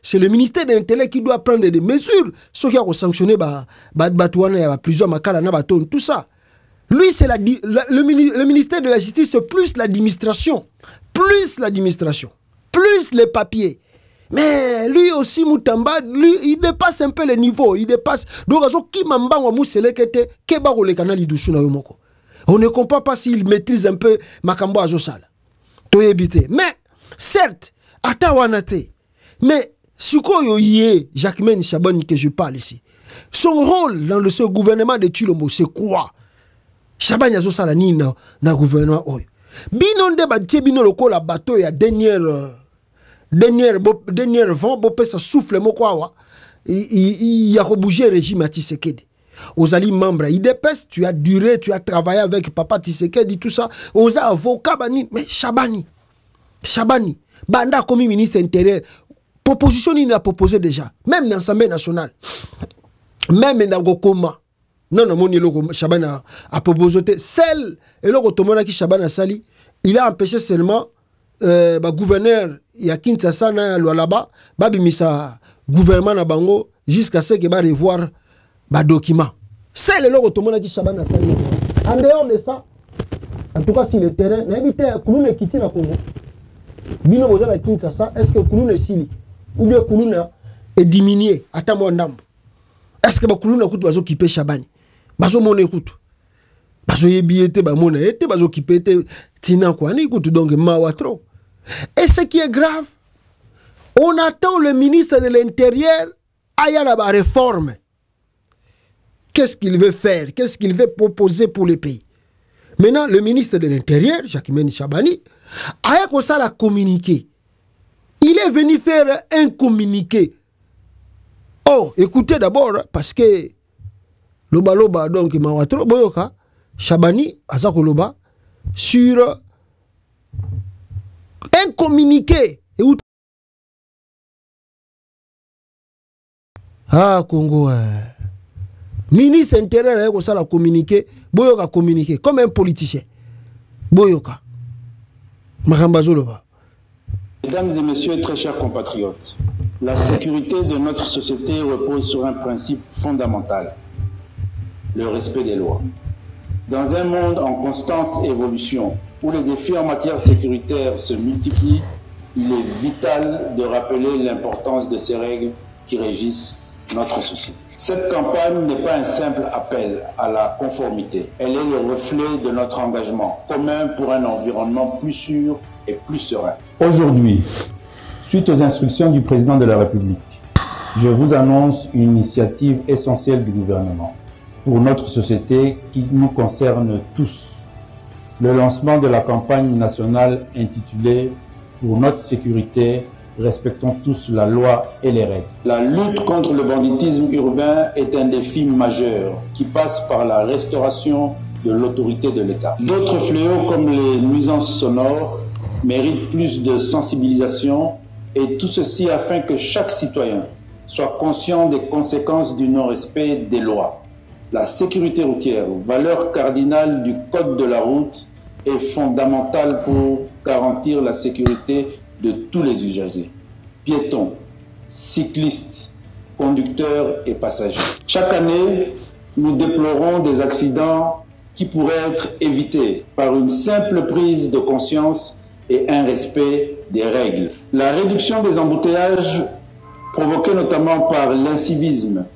c'est le ministère de l'Intérieur qui doit prendre des mesures. Ceux qui ont sanctionné la prison, tout ça. Lui, c'est le ministère de la Justice, c'est plus l'administration. Plus l'administration. Plus les papiers. Mais lui aussi, Moutamba, lui, il dépasse un peu le niveau. Il dépasse. Donc, on ne comprend pas s'il maîtrise un peu Makambo Azosala. Mais, certes, Atawanate, mais Suko Yoye, Jacquemaine Chabani que je parle ici, son rôle dans ce gouvernement de Chilombo, c'est quoi? Chabani Azosala ni na gouvernement Oyo. Binonde Bino Loko la bateau, il y a dernière vent, ça souffle, il y a bougé le régime à Tshisekedi. Aux alliés membres, il dépêche, tu as duré, tu as travaillé avec papa Tshisekedi, tout ça. Aux avocats, mais Chabani, Banda comme ministre intérieur, proposition il a proposé déjà, même dans l'Assemblée nationale, même dans Gokoma. Non, mon Chabani a proposé, celle, et le qui Chabani a sali, il a empêché seulement gouverneur, il y a Kinshasa na là-bas, babimisa gouvernement na bango jusqu'à ce que va revoir document. C'est le logo tout le monde qui Chabani a sali. En dehors de ça, en tout cas si le terrain, n'habite Kouloune est quitté na Congo. Bino moza na Kinshasa, est-ce que Kouloune est sili ou bien Kouloune est diminué à Tamondam? Est-ce que Kouloune a coûté bazo qui paye Chabani? Bazo mon écoute. Bazo yebiete ba mon été bazo qui paye tina quoi ni écoute donc mawatro. Et ce qui est grave, on attend le ministre de l'Intérieur à la réforme. Qu'est-ce qu'il veut faire? Qu'est-ce qu'il veut proposer pour le pays? Maintenant, le ministre de l'Intérieur, Jacquemaine Chabani, a commencé à communiquer. Il est venu faire un communiqué. Oh, écoutez d'abord, parce que Loba, donc, Mawatro, Boyoka, Chabani, Azakoloba, sur un communiqué. Ah, Congo, ministre intérieur a communiqué, Boyoka communiqué, comme un politicien. Boyoka. Mesdames et messieurs, très chers compatriotes, la sécurité de notre société repose sur un principe fondamental, le respect des lois. Dans un monde en constante évolution, où les défis en matière sécuritaire se multiplient, il est vital de rappeler l'importance de ces règles qui régissent notre société. Cette campagne n'est pas un simple appel à la conformité. Elle est le reflet de notre engagement commun pour un environnement plus sûr et plus serein. Aujourd'hui, suite aux instructions du président de la République, je vous annonce une initiative essentielle du gouvernement pour notre société qui nous concerne tous. Le lancement de la campagne nationale intitulée « Pour notre sécurité, respectons tous la loi et les règles ». La lutte contre le banditisme urbain est un défi majeur qui passe par la restauration de l'autorité de l'État. D'autres fléaux comme les nuisances sonores méritent plus de sensibilisation et tout ceci afin que chaque citoyen soit conscient des conséquences du non-respect des lois. La sécurité routière, valeur cardinale du code de la route, est fondamentale pour garantir la sécurité de tous les usagers, piétons, cyclistes, conducteurs et passagers. Chaque année, nous déplorons des accidents qui pourraient être évités par une simple prise de conscience et un respect des règles. La réduction des embouteillages provoqués notamment par l'incivisme,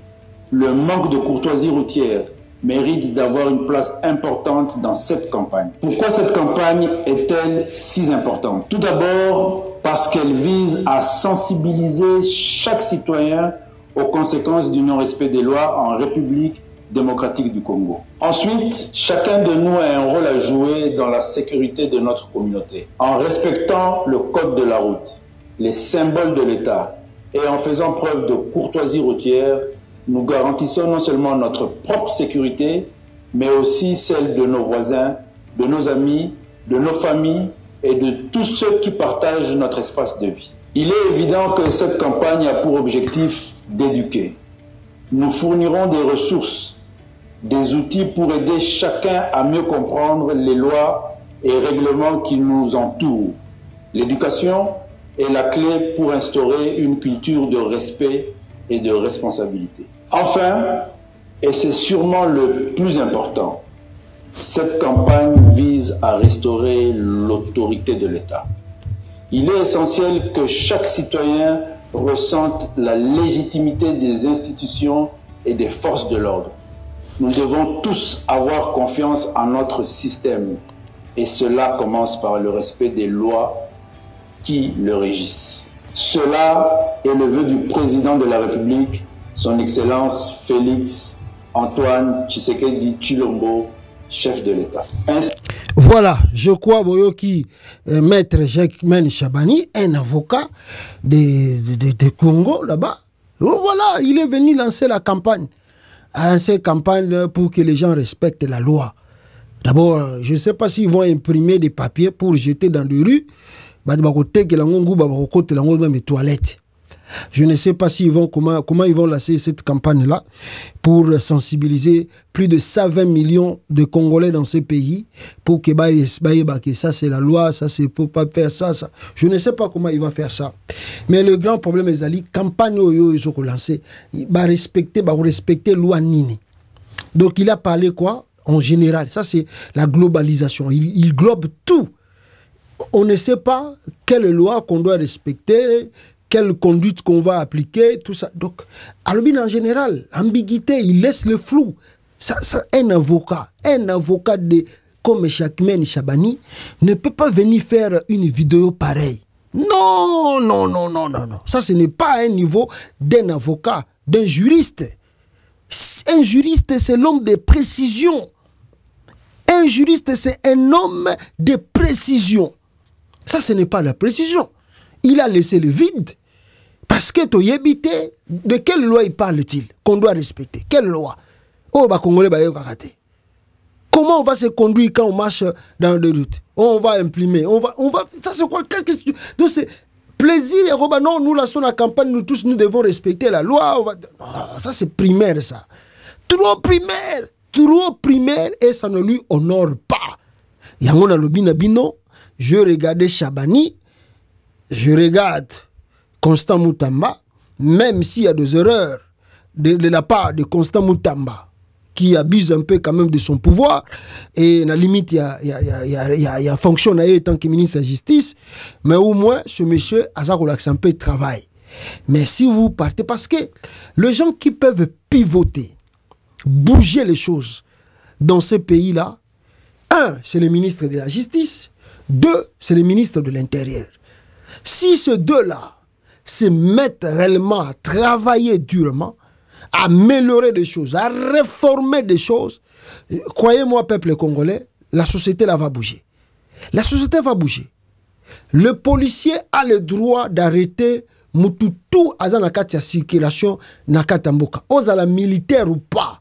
le manque de courtoisie routière, mérite d'avoir une place importante dans cette campagne. Pourquoi cette campagne est-elle si importante? Tout d'abord parce qu'elle vise à sensibiliser chaque citoyen aux conséquences du non-respect des lois en République démocratique du Congo. Ensuite, chacun de nous a un rôle à jouer dans la sécurité de notre communauté, en respectant le code de la route, les symboles de l'État et en faisant preuve de courtoisie routière. Nous garantissons non seulement notre propre sécurité, mais aussi celle de nos voisins, de nos amis, de nos familles et de tous ceux qui partagent notre espace de vie. Il est évident que cette campagne a pour objectif d'éduquer. Nous fournirons des ressources, des outils pour aider chacun à mieux comprendre les lois et règlements qui nous entourent. L'éducation est la clé pour instaurer une culture de respect et de responsabilité. Enfin, et c'est sûrement le plus important, cette campagne vise à restaurer l'autorité de l'État. Il est essentiel que chaque citoyen ressente la légitimité des institutions et des forces de l'ordre. Nous devons tous avoir confiance en notre système et cela commence par le respect des lois qui le régissent. Cela est le vœu du président de la République, son Excellence Félix Antoine Tshisekedi Tshilombo, chef de l'État. Voilà, je crois Boyoki, maître Jacquemaine Chabani, un avocat de Congo là-bas. Voilà, il est venu lancer la campagne. Lancer une campagne pour que les gens respectent la loi. D'abord, je ne sais pas s'ils vont imprimer des papiers pour jeter dans les rues. Je ne sais pas s'ils vont, comment ils vont lancer cette campagne-là pour sensibiliser plus de 120 millions de Congolais dans ces pays pour que ça c'est la loi, ça c'est pour pas faire ça. Je ne sais pas comment ils vont faire ça. Mais le grand problème est la campagne ils ont lancé, respecter la loi Nini. Donc il a parlé quoi? En général, ça c'est la globalisation. Il globe tout. On ne sait pas quelle loi qu'on doit respecter, quelle conduite qu'on va appliquer, tout ça. Donc, en général, ambiguïté, il laisse le flou. Un avocat comme Jacquemaine Chabani ne peut pas venir faire une vidéo pareille. Non. Ça, ce n'est pas un niveau d'un avocat, d'un juriste. Un juriste, c'est l'homme de précision. Un juriste, c'est un homme de précision. Ça, ce n'est pas la précision. Il a laissé le vide. Parce que tu habité, de quelle loi il parle-t-il qu'on doit respecter? Quelle loi? Oh, bah, Congolais, bah, comment on va se conduire quand on marche dans les routes? On va imprimer. On va, ça, c'est quoi? Donc, c'est plaisir. Et bah, non, nous, là, sur la campagne, nous tous, nous devons respecter la loi. Ça, c'est primaire, ça. Trop primaire, et ça ne lui honore pas. Il y a un lobby nabino. je regardais Chabani, je regarde Constant Moutamba, même s'il y a des erreurs de la part de Constant Moutamba, qui abuse un peu quand même de son pouvoir, et à la limite, il y a fonction en tant que ministre de la Justice, mais au moins, ce monsieur a un peu de travail. Mais si vous partez, parce que les gens qui peuvent pivoter, bouger les choses dans ces pays-là, un, c'est le ministre de la Justice, deux, c'est le ministre de l'Intérieur. Si ces deux-là se mettent réellement à travailler durement, à améliorer des choses, à réformer des choses, croyez-moi, peuple congolais, la société là va bouger. La société va bouger. Le policier a le droit d'arrêter Mututu azanakati ya circulation nakatamboka. Ozala militaire ou pas,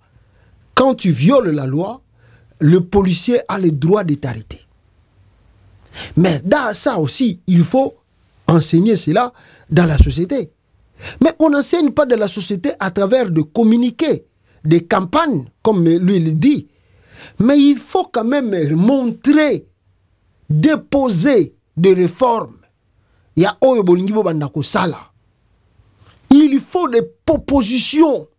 quand tu violes la loi, le policier a le droit de t'arrêter. Mais dans ça aussi, il faut enseigner cela dans la société. Mais on n'enseigne pas de la société à travers de communiqués, des campagnes, comme lui le dit. Mais il faut quand même montrer, déposer des réformes. Il y a il faut des propositions.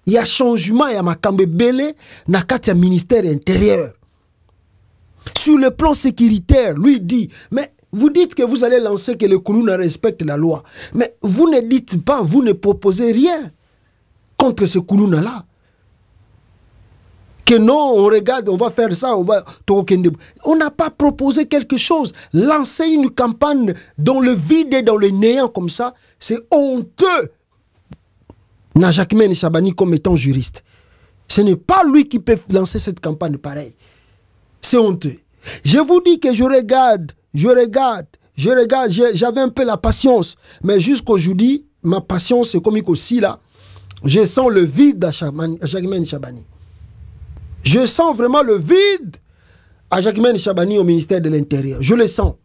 Il y a changement, il y a makambe belé na kati ya ministère intérieur. Sur le plan sécuritaire, lui dit, mais vous dites que vous allez lancer que le Koulouna respecte la loi. Mais vous ne dites pas, vous ne proposez rien contre ce Koulouna-là. Que non, on regarde, on va faire ça, on n'a pas proposé quelque chose. Lancer une campagne dans le vide et dans le néant comme ça, c'est honteux. Na Jacquemain Chabani comme étant juriste. Ce n'est pas lui qui peut lancer cette campagne pareille. C'est honteux. Je vous dis que je regarde, j'avais un peu la patience. Mais jusqu'aujourd'hui, ma patience c'est comme aussi là. Je sens le vide à Jacquemain Chabani. Je sens vraiment le vide à Jacquemain Chabani au ministère de l'Intérieur. Je le sens.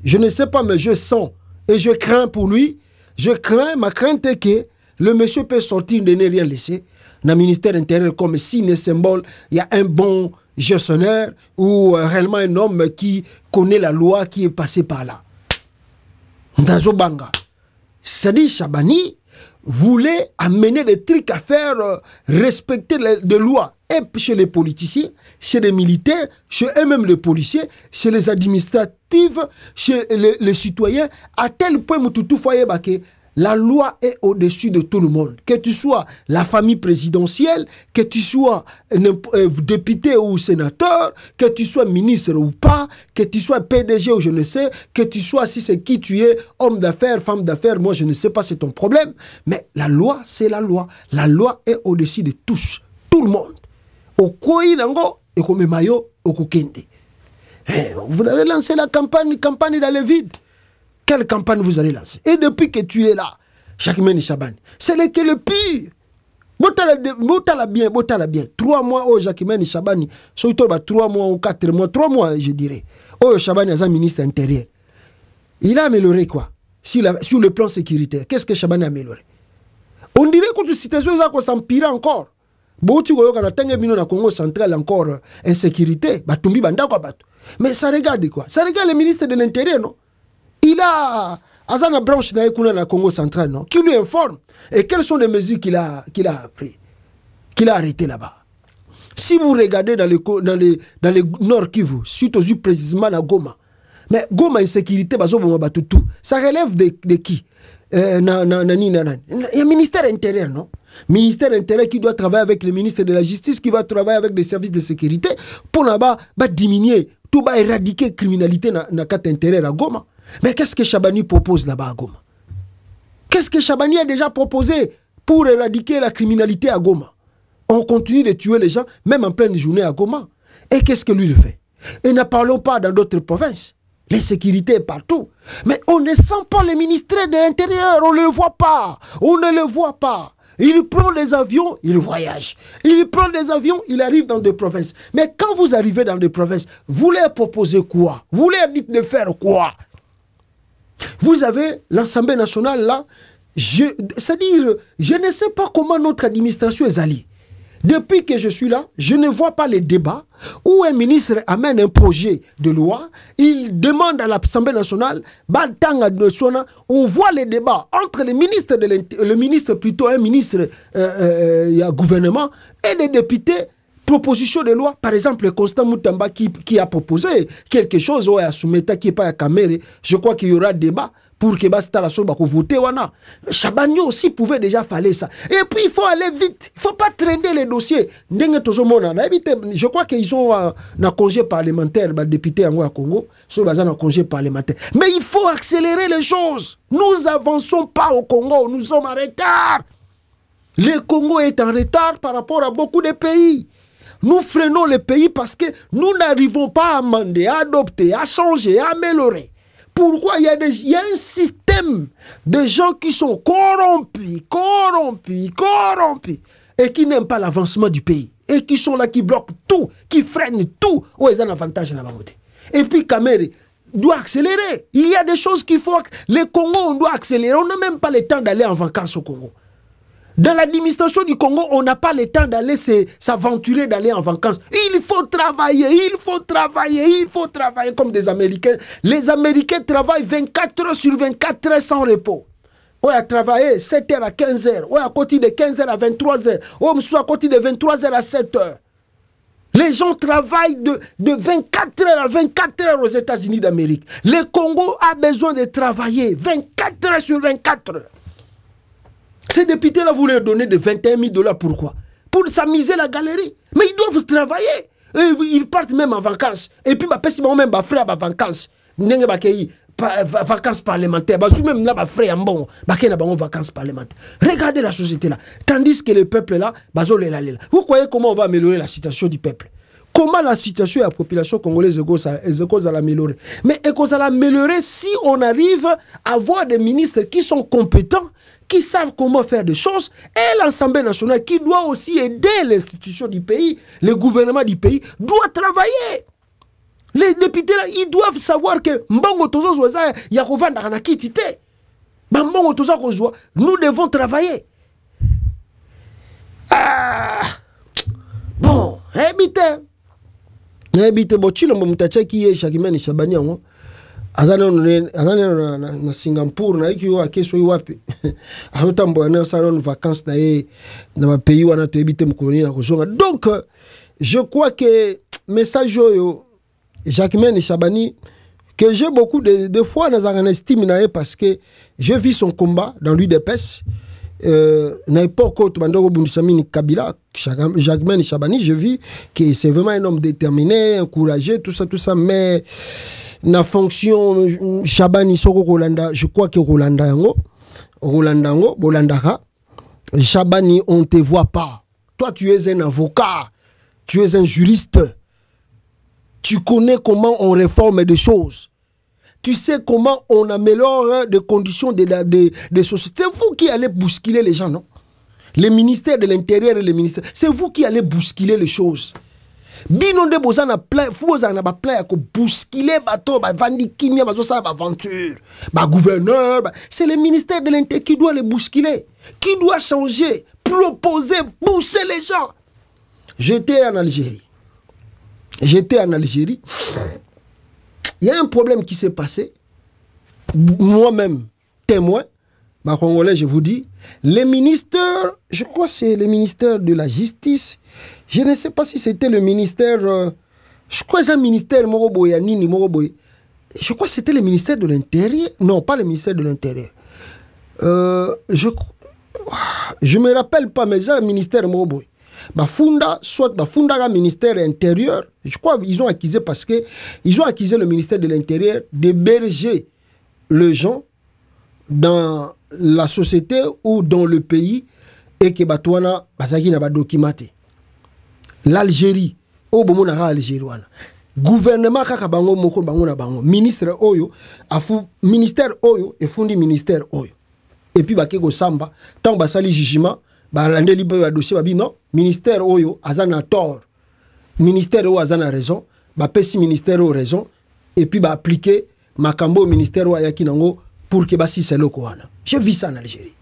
Je ne sais pas, mais je sens. Et je crains pour lui. Je crains, ma crainte est que le monsieur peut sortir de ne rien laisser dans le ministère intérieur comme signe et symbole. Il y a un bon gestionnaire ou réellement un homme qui connaît la loi qui est passé par là. Dans Zobanga. C'est-à-dire Chabani voulait amener des trucs à faire respecter les lois. Et chez les politiciens, chez les militaires, chez eux-mêmes les policiers, chez les administratifs, chez les citoyens, à tel point où tout foyer baké, la loi est au-dessus de tout le monde. Que tu sois la famille présidentielle, que tu sois député ou sénateur, que tu sois ministre ou pas, que tu sois PDG ou je ne sais, que tu sois si c'est qui tu es, homme d'affaires, femme d'affaires, moi je ne sais pas, c'est ton problème. Mais la loi, c'est la loi. La loi est au-dessus de tous, tout le monde. Okoi nango, ekome mayo, okukende. Vous allez lancer la campagne dans le vide. Quelle campagne vous allez lancer? Et depuis que tu es là, Jacquemain Chabani, c'est que le pire. Botala bien. 3 mois, oh Jacquemain Chabani, surtout 3 mois ou 4 mois, 3 mois, je dirais. Oh Chabani est un ministre intérieur. Il a amélioré quoi? Sur le plan sécuritaire, qu'est-ce que Chabani a amélioré? On dirait que la situation est s'empire encore. Bouti goyoka na tenge bino na Congo central encore insécurité, batumbi bandako bato. Mais ça regarde quoi? Ça regarde le ministre de l'Intérieur, non? Il a Azana branche na Congo central, non? Qui lui informe. Et quelles sont les mesures qu'il a pris, qu'il a arrêté là-bas? Si vous regardez dans les Nord Kivu, suite aux yeux précisément à Goma, mais Goma insécurité, ça relève de qui? Il y a un ministère intérieur, non? Ministère intérieur qui doit travailler avec le ministre de la Justice, qui va travailler avec les services de sécurité pour là-bas diminuer, tout va éradiquer la criminalité dans le cadre intérieur à Goma. Mais qu'est-ce que Chabani propose là-bas à Goma? Qu'est-ce que Chabani a déjà proposé pour éradiquer la criminalité à Goma? On continue de tuer les gens, même en pleine journée à Goma. Et qu'est-ce que lui le fait? Et ne parlons pas dans d'autres provinces. L'insécurité est partout. Mais on ne sent pas le ministère de l'Intérieur, on ne le voit pas. On ne le voit pas. Il prend les avions, il voyage. Il prend des avions, il arrive dans des provinces. Mais quand vous arrivez dans des provinces, vous leur proposez quoi? Vous leur dites de faire quoi? Vous avez l'Assemblée nationale là, c'est-à-dire, je ne sais pas comment notre administration est allée. Depuis que je suis là, je ne vois pas les débats où un ministre amène un projet de loi, il demande à l'Assemblée nationale, on voit les débats entre les ministres, le ministre plutôt, un ministre gouvernement, et les députés, proposition de loi. Par exemple, Constant Moutamba qui a proposé quelque chose, à Soumeta qui n'est pas à Kamere, je crois qu'il y aura débat pour que Basta la Soba voter. Chabagno aussi pouvait déjà faire ça. Et puis il faut aller vite. Il ne faut pas traîner les dossiers. Je crois qu'ils ont un congé parlementaire, les députés en Congo, ils ont un congé parlementaire. Mais il faut accélérer les choses. Nous n'avançons pas au Congo, nous sommes en retard. Le Congo est en retard par rapport à beaucoup de pays. Nous freinons les pays parce que nous n'arrivons pas à amender, à adopter, à changer, à améliorer. Pourquoi il y a un système de gens qui sont corrompus, et qui n'aiment pas l'avancement du pays, et qui sont là, qui bloquent tout, qui freinent tout, où ils ont un avantage dans la montée. Et puis Kamere doit accélérer. Il y a des choses qu'il faut... Le Congo, on doit accélérer. On n'a même pas le temps d'aller en vacances au Congo. Dans l'administration du Congo, on n'a pas le temps d'aller s'aventurer, d'aller en vacances. Il faut travailler comme des Américains. Les Américains travaillent 24 heures sur 24 heures sans repos. On a travaillé 7 heures à 15 heures. On a côté de 15 heures à 23 heures. On a côté de 23 heures à 7 heures. Les gens travaillent de 24 heures à 24 heures aux États-Unis d'Amérique. Le Congo a besoin de travailler 24 heures sur 24 heures. Ces députés-là, vous leur donnez de 21 000 $. Pourquoi? Pour s'amuser la galerie. Mais ils doivent travailler. Ils partent même en vacances. Et puis, ils vont même faire des vacances. Vacances parlementaires. Même là, frère, bon, vacances parlementaires. Regardez la société là. Tandis que le peuple là, vous croyez comment on va améliorer la situation du peuple? Comment la situation de la population congolaise est l'améliorer? Mais est l'améliorer si on arrive à avoir des ministres qui sont compétents, qui savent comment faire des choses, et l'Assemblée nationale qui doit aussi aider l'institution du pays, le gouvernement du pays, doit travailler. Les députés, là, ils doivent savoir que nous devons travailler. Bon, na Singapour na ikiwa kesho wapi atambo na salon vacances na pays wana to ebite mkoloni na kozonga. Donc je crois que message yo Jacquemain Chabani que j'ai beaucoup de fois dans un estime nae parce que je vis son combat dans l'UDPS na époque où Bandoro Bundisami Kabila Jacquemain Chabani, je vis que c'est vraiment un homme déterminé, encouragé, tout ça, mais na fonction Chabani Soro Rolanda, je crois que Rolanda Bolandara, Chabani, on ne te voit pas. Toi, tu es un avocat, tu es un juriste. Tu connais comment on réforme des choses. Tu sais comment on améliore des conditions des sociétés. C'est vous qui allez bousculer les gens, non? Les ministères de l'Intérieur et les ministères, c'est vous qui allez bousculer les choses. Binonde bozana plein, bozana ba plein ko bousculer bateau, ba vandi kimia, ba zosa ba aventure, ba gouverneur, c'est le ministère de l'Intérieur qui doit les bousculer, qui doit changer, proposer, pousser les gens. J'étais en Algérie. Il y a un problème qui s'est passé. Moi-même, témoin, bah, Congolais, je vous dis, les ministères, je crois que c'est le ministère de la Justice, je ne sais pas si c'était le ministère, je crois que c'est un ministère, je crois que c'était le ministère de l'Intérieur, non, pas le ministère de l'Intérieur. Je me rappelle pas, mais c'est un ministère Moroboy. Bafunda, soit Bafunda ministère intérieur, je crois qu'ils ont accusé parce que ils ont accusé le ministère de l'Intérieur d'héberger les gens dans la société ou dans le pays et que Batouana Bazaki n'a pas documenté. L'Algérie, au Bomonara Algérie, gouvernement Kakabango Moko Bangona Bango, ministre Oyo, afu ministère Oyo et fundi ministère Oyo. Et puis Bakego Samba, tant Basali jugement. Balande libre ba dossier babi non ministère oyo azana tort ministère oyo azana raison ba pesi ministère oyo raison et puis ba appliquer makambo ministère oyo ayaki nango pour que basi selo ko wana. J'ai vu ça en Algérie.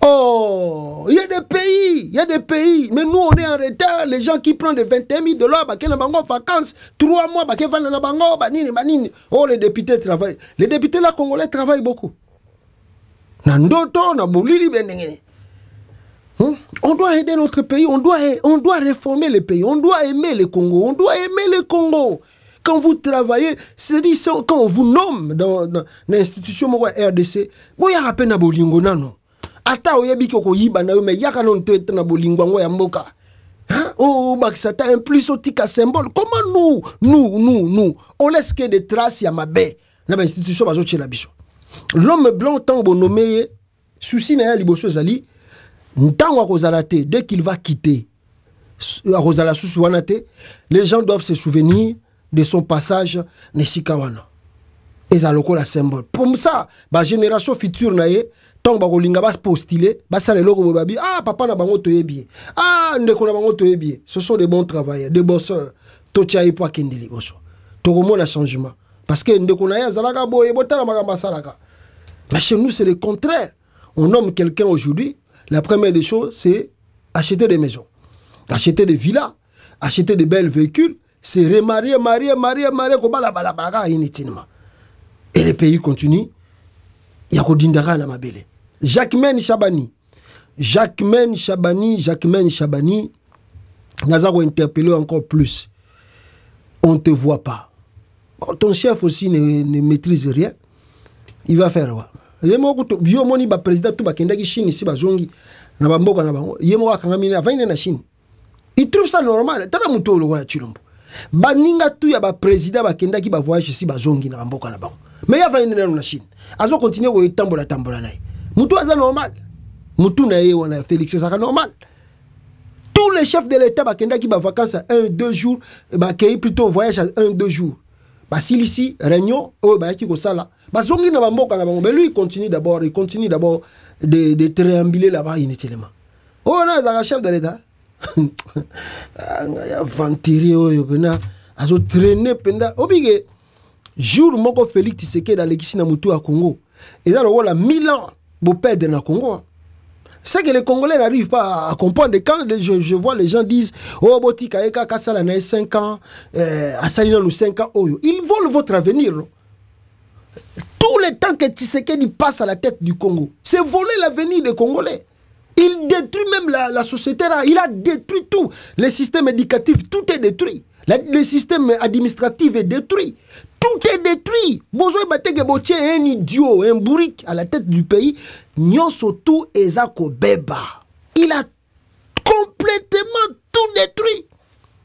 Oh, il y a des pays, mais nous on est en retard. Les gens qui prennent des 21 000 $, bah, qui ont en vacances, 3 mois, bah, qui vont en bango, bah, nini. Oh, les députés travaillent. Les députés là, congolais travaillent beaucoup. On doit aider notre pays, on doit réformer le pays, on doit aimer le Congo, Quand vous travaillez, c'est-à-dire quand on vous nomme dans l'institution RDC, vous y a à peine à bolingo nano. Ata oyebi ko yiba na yo me yaka non te na bolingo ngo ya mboka. Hein? Oh, bakisata un plus otika symbole. Comment nous on laisse que des traces ya mabe na ba institution bazo tchela biso. L'homme blanc tant bonomé souci na ya liboso zali ntango akozala te dès qu'il va quitter akozala susu wana te, les gens doivent se souvenir de son passage nesika wana. Ezaloko la symbole. Pour ça, ba génération future na ye tant bakolinga bas postuler basale loko bobabi ah papa na bango toyebi ah ndeko na bango toyebi. Ce sont des bons travailleurs, des bosseurs. Tochai po akendeli boso. Tokomo la changement parce que ndeko na ya zalaka boye botala makamba salaka. Mais chez nous c'est le contraire. On nomme quelqu'un aujourd'hui, la première des choses c'est acheter des maisons, acheter des villas, acheter des belles véhicules, c'est remarier kobala balabala inutilement. Et le pays continue. Il y a Kodindara na mabele. Jacquemaine Chabani, Nazaro interpellé encore plus. On ne te voit pas. Bon, ton chef aussi ne maîtrise rien. Il va faire quoi? Yo moni ba président tout ba kendaki Chine ici ba zongi na ba mboka na bango. Yemo wa kangamina avine na Chine. Il trouve ça normal. Tana muto lo wa chilombo. Ba ninga tu ya ba président ba kendaki ba voyage ici ba zongi na ba mboka na bango. Mais il va venir dans la Chine. Azo continuer au tambola naï. Moutou aza normal. Moutou naïe on a Félix c'est normal. Tous les chefs de l'État bakenda qui va vacances à 1-2 jours, bah qui plutôt voyage à 1-2 jours. Bah s'il ici réunion, oh bah qui ko sala. Bah zongi na bamboka na bango, mais lui il continue d'abord de triambuler là-bas inutilement. Oh na za chef de l'État. Ya ventiri oh pena azo traîner penda obige. Jour moko Félix Tshisekedi dans l'exil na mutu à Congo. Et là on a 1000 ans pour perdre dans Congo. C'est que les Congolais n'arrivent pas à comprendre. Quand je vois les gens disent oh botika eka kasala na 5 ans asalina nous 5 ans oyo. Ils volent votre avenir. Non? Tout le temps que Tshisekedi passe à la tête du Congo, c'est voler l'avenir des Congolais. Il détruit même la société là, il a détruit tout. Le système éducatif, tout est détruit. Le système administratif est détruit. Tout est détruit. Bozoy Bateke Boche est un idiot, un bourrique à la tête du pays. Nyosotu Ezako Beba. Il a complètement tout détruit.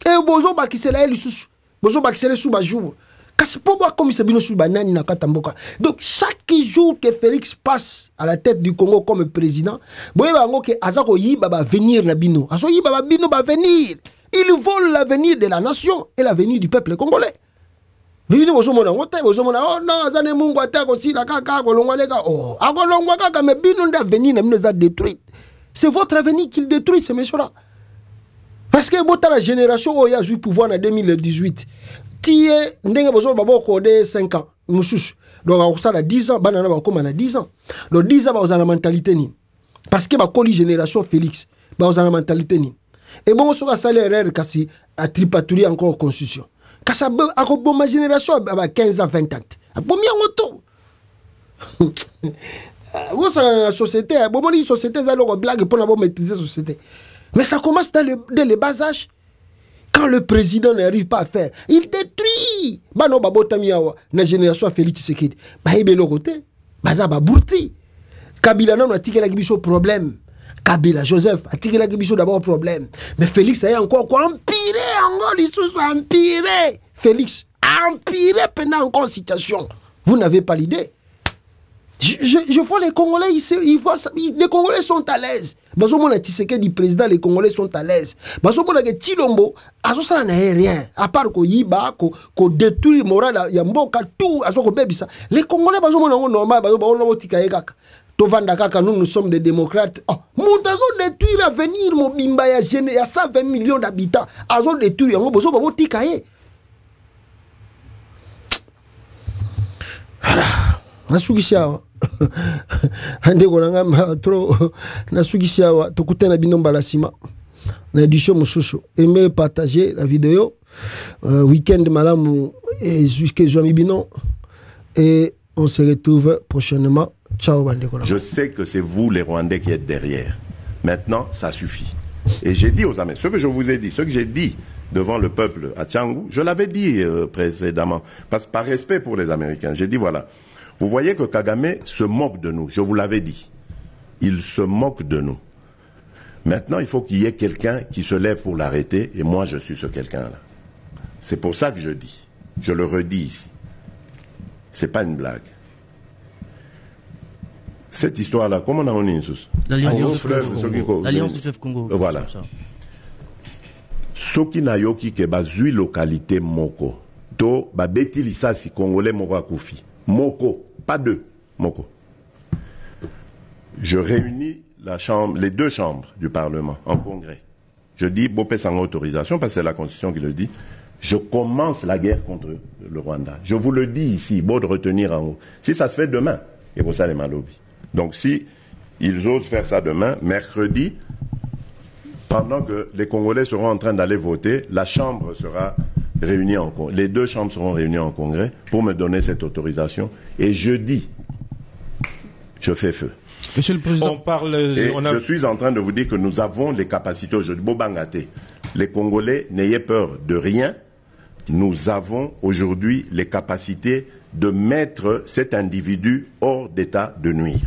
Et Bozo Bakisela el sous. Bozo Bakisela sous Bajour. Kasi pour voir comme il s'est bien sous banani na katamboka. Donc chaque jour que Félix passe à la tête du Congo comme président, boye bango ke azako yiba ba venir na bino. Aso yiba ba bino ba venir. Il vole l'avenir de la nation et l'avenir du peuple congolais. Vivez vos hommes oh non, ça n'est mon guata aussi la caca, oh, agolongwa kaka, mais bino d'avenir nous a détruit. C'est votre avenir qu'il détruit, ces messieurs-là. Parce que la génération où il y a eu pouvoir en 2018, qui est ndenge bozo babo codé 5 ans, moussous. Donc ça a 10 ans, banana ba comme on a 10 ans. Donc 10 ans ba la mentalité ni. Parce que ba coli génération Félix, ba la mentalité ni. Et bon on ça l'erreur kasi a tripatouiller encore constitution. Kasa a ma génération à 15 ans 20 ans. A bon moto. Vous savez la société, bon la société ça leur blague pour la maîtriser la société. Mais ça commence dès le bas âge. Quand le président n'arrive pas à faire, il détruit. Bah non, bah botamiawa, la génération Félix Tshisekedi. Bah il est le côté. Bah ça bah bourti. Kabila non a tiré la gibiso problème. Kabila Joseph a tiré la gibiso d'abord problème. Mais Félix a encore quoi empiré encore l'histoire empiré. Félix a empiré pendant encore situation. Vous n'avez pas l'idée. Je vois les Congolais, les Congolais sont à l'aise. Bazomo na Tshisekedi président, les Congolais sont à l'aise. Bazomo na Chilombo, azosa na rien. À part ko yiba, ko détruire moral, ya mboka tout, azoko bebisa. Les Congolais bazomo na normal, bazomo na botika yekaka. Tovanda kaka, nous sommes des démocrates. Oh, moutazo détruire l'avenir mobimba ya jeune, ya 120 millions d'habitants. Azo détruire yango bazomo botika ye. Voilà. Nasukisha. ande kolanga trop nasukisi awa tokutana bino balasima na édition mususu. Aimez partager la vidéo. Week-end malamu et jusqu'à Joamibino. Et on se retrouve prochainement. Ciao, Bandekola. Je sais que c'est vous, les Rwandais, qui êtes derrière. Maintenant, ça suffit. Et j'ai dit aux Américains, ce que je vous ai dit, ce que j'ai dit devant le peuple à Tchangou, je l'avais dit précédemment, parce que par respect pour les Américains, j'ai dit voilà, vous voyez que Kagame se moque de nous, je vous l'avais dit. Il se moque de nous. Maintenant, il faut qu'il y ait quelqu'un qui se lève pour l'arrêter, et moi, je suis ce quelqu'un-là. C'est pour ça que je dis, je le redis ici. C'est pas une blague. Cette histoire-là, comment on a dit l'Alliance du fleuve Congo. Voilà. Soki na yoki ke bazui localité moko. To babeti lisasi congolais moko akufi. Moko, pas deux. Moko. Je réunis les deux chambres du Parlement en congrès. Je dis, Bopé sans autorisation, parce que c'est la Constitution qui le dit, je commence la guerre contre le Rwanda. Je vous le dis ici, beau de retenir en haut. Si ça se fait demain, et pour ça les malobis. Donc si ils osent faire ça demain, mercredi, pendant que les Congolais seront en train d'aller voter, la Chambre sera réunie en congrès. Les deux chambres seront réunies en congrès pour me donner cette autorisation. Et jeudi, je fais feu. Monsieur le Président, je suis en train de vous dire que nous avons les capacités aujourd'hui. Bobangate, les Congolais, n'ayez peur de rien. Nous avons aujourd'hui les capacités de mettre cet individu hors d'état de nuire.